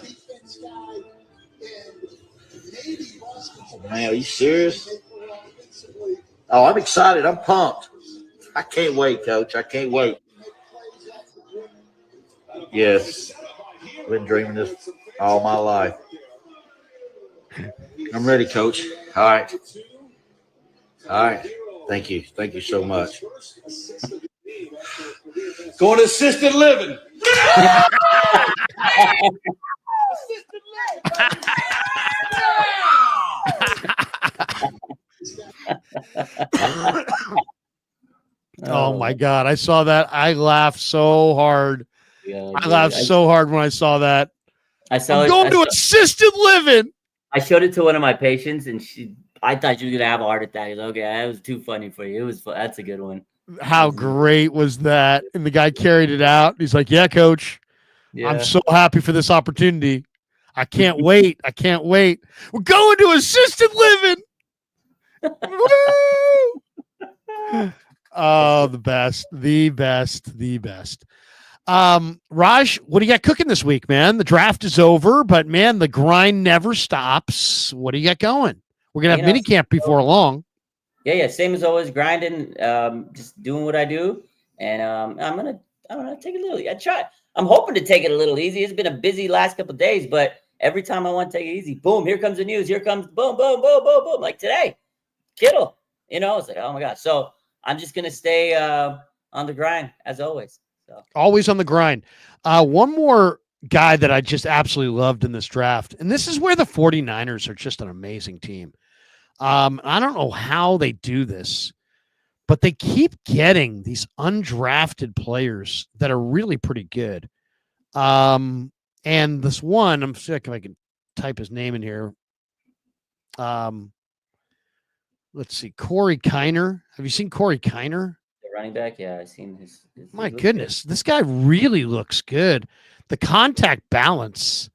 Oh, man, are you serious? Oh, I'm excited. I'm pumped. I can't wait, Coach. I can't wait. Yes. I've been dreaming this all my life. I'm ready, Coach. All right. All right. Thank you. Thank you so much. Going to assisted living. Oh my God. I saw that. I laughed so hard. Yeah, I laughed so hard when I saw that. I'm going to assisted living. I showed it to one of my patients, and I thought she was gonna have a heart attack. Okay, that was too funny for you. It was. That's a good one. How great was that? And the guy carried it out. He's like, "Yeah, Coach, I'm so happy for this opportunity. I can't wait. I can't wait. We're going to assisted living." Woo! Oh, the best. Raj, what do you got cooking this week, man? The draft is over, but man, the grind never stops. What do you got going? We're gonna have mini camp before long. Yeah, same as always, grinding, just doing what I do, and I'm gonna take it a little. I'm hoping to take it a little easy. It's been a busy last couple of days, but every time I want to take it easy, boom, here comes the news. Here comes boom, boom, boom, boom, boom. Like today, Kittle. It's like, oh my God. So I'm just gonna stay on the grind as always. So. Always on the grind. One more guy that I just absolutely loved in this draft, and this is where the 49ers are just an amazing team. I don't know how they do this, but they keep getting these undrafted players that are really pretty good. And this one, I'm sick if I can type his name in here. Let's see, Corey Kiner. Have you seen Corey Kiner? Running back, yeah, I've seen his My goodness, this guy really looks good. The contact balance.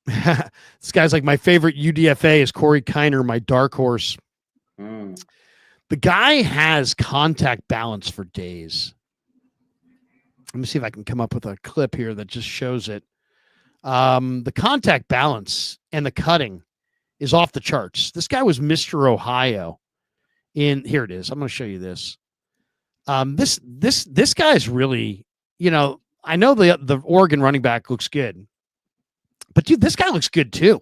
This guy's like my favorite UDFA is Corey Kiner, my dark horse. The guy has contact balance for days. Let me see if I can come up with a clip here that just shows it. The contact balance and the cutting is off the charts. This guy was Mr. Ohio. Here it is. I'm going to show you this. This guy's really, I know the Oregon running back looks good, but dude, this guy looks good too.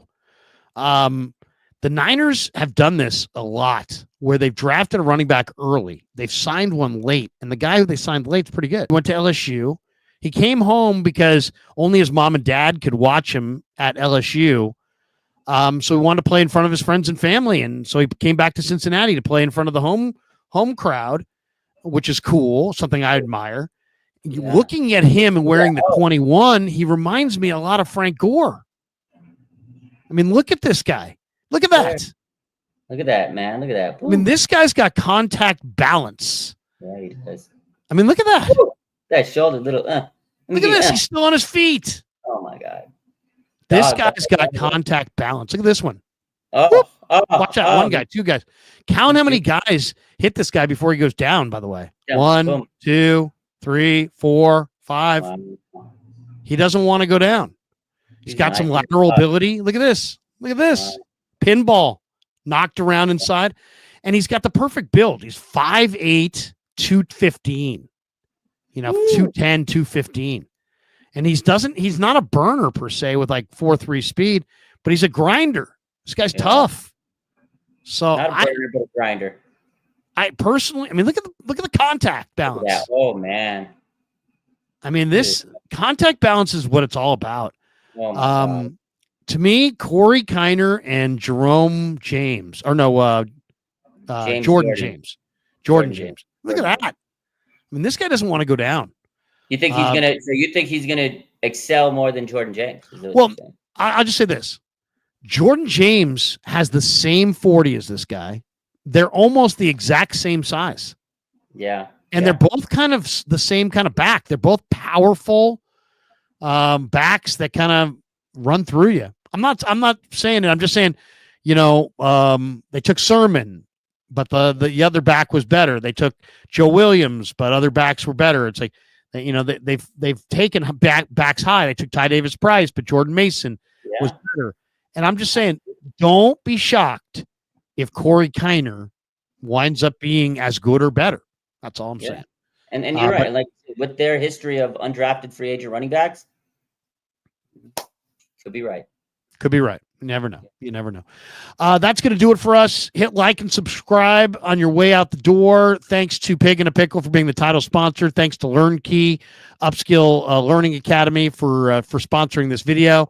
The Niners have done this a lot where they've drafted a running back early. They've signed one late, and the guy who they signed late is pretty good. He went to LSU. He came home because only his mom and dad could watch him at LSU. So he wanted to play in front of his friends and family, and so he came back to Cincinnati to play in front of the home crowd, which is cool, something I admire. Yeah. Looking at him and wearing the 21, he reminds me a lot of Frank Gore. I mean, look at this guy. Look at that. Look at that, man. Look at that. Ooh. I mean, this guy's got contact balance. Yeah, he does. I mean, look at that. Ooh, that shoulder little. Look at this. He's still on his feet. Oh, my God. This guy's got contact balance. Look at this one. Watch out. One guy, two guys. Count how many guys hit this guy before he goes down, by the way. Yeah, 1, 2, 3, 4, 5. Wow. He doesn't want to go down. He's got some lateral ability. Look at this. Look at this. Pinball knocked around inside. And he's got the perfect build. He's 5'8", 215. 210, 215. And he's not a burner per se with like 4.3 speed, but he's a grinder. This guy's tough. So not a burner, but a grinder. I personally, look at the contact balance. Yeah. Oh man. I mean, this contact balance is what it's all about. Oh, to me, Corey Kiner and Jordan James. Look at that. I mean, this guy doesn't want to go down. You think he's gonna? So you think he's gonna excel more than Jordan James? Well, I'll just say this: Jordan James has the same 40 as this guy. They're almost the exact same size. Yeah, and they're both kind of the same kind of back. They're both powerful backs that kind of run through you. I'm not saying it. I'm just saying, they took Sermon, but the other back was better. They took Joe Williams, but other backs were better. It's like, they've taken backs high. They took Ty Davis Price, but Jordan Mason was better. And I'm just saying, don't be shocked if Corey Kiner winds up being as good or better. That's all I'm saying. And you're right. Like with their history of undrafted free agent running backs, could be right. Could be right. You never know. You never know. That's going to do it for us. Hit like and subscribe on your way out the door. Thanks to Pig and a Pickle for being the title sponsor. Thanks to LearnKey Upskill Learning Academy for sponsoring this video.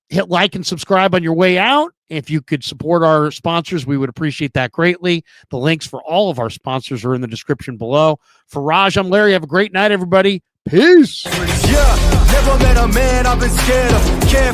Hit like and subscribe on your way out. If you could support our sponsors, we would appreciate that greatly. The links for all of our sponsors are in the description below. For Raj, I'm Larry. Have a great night, everybody. Peace. Yeah, never met a man I've been scared of. Can't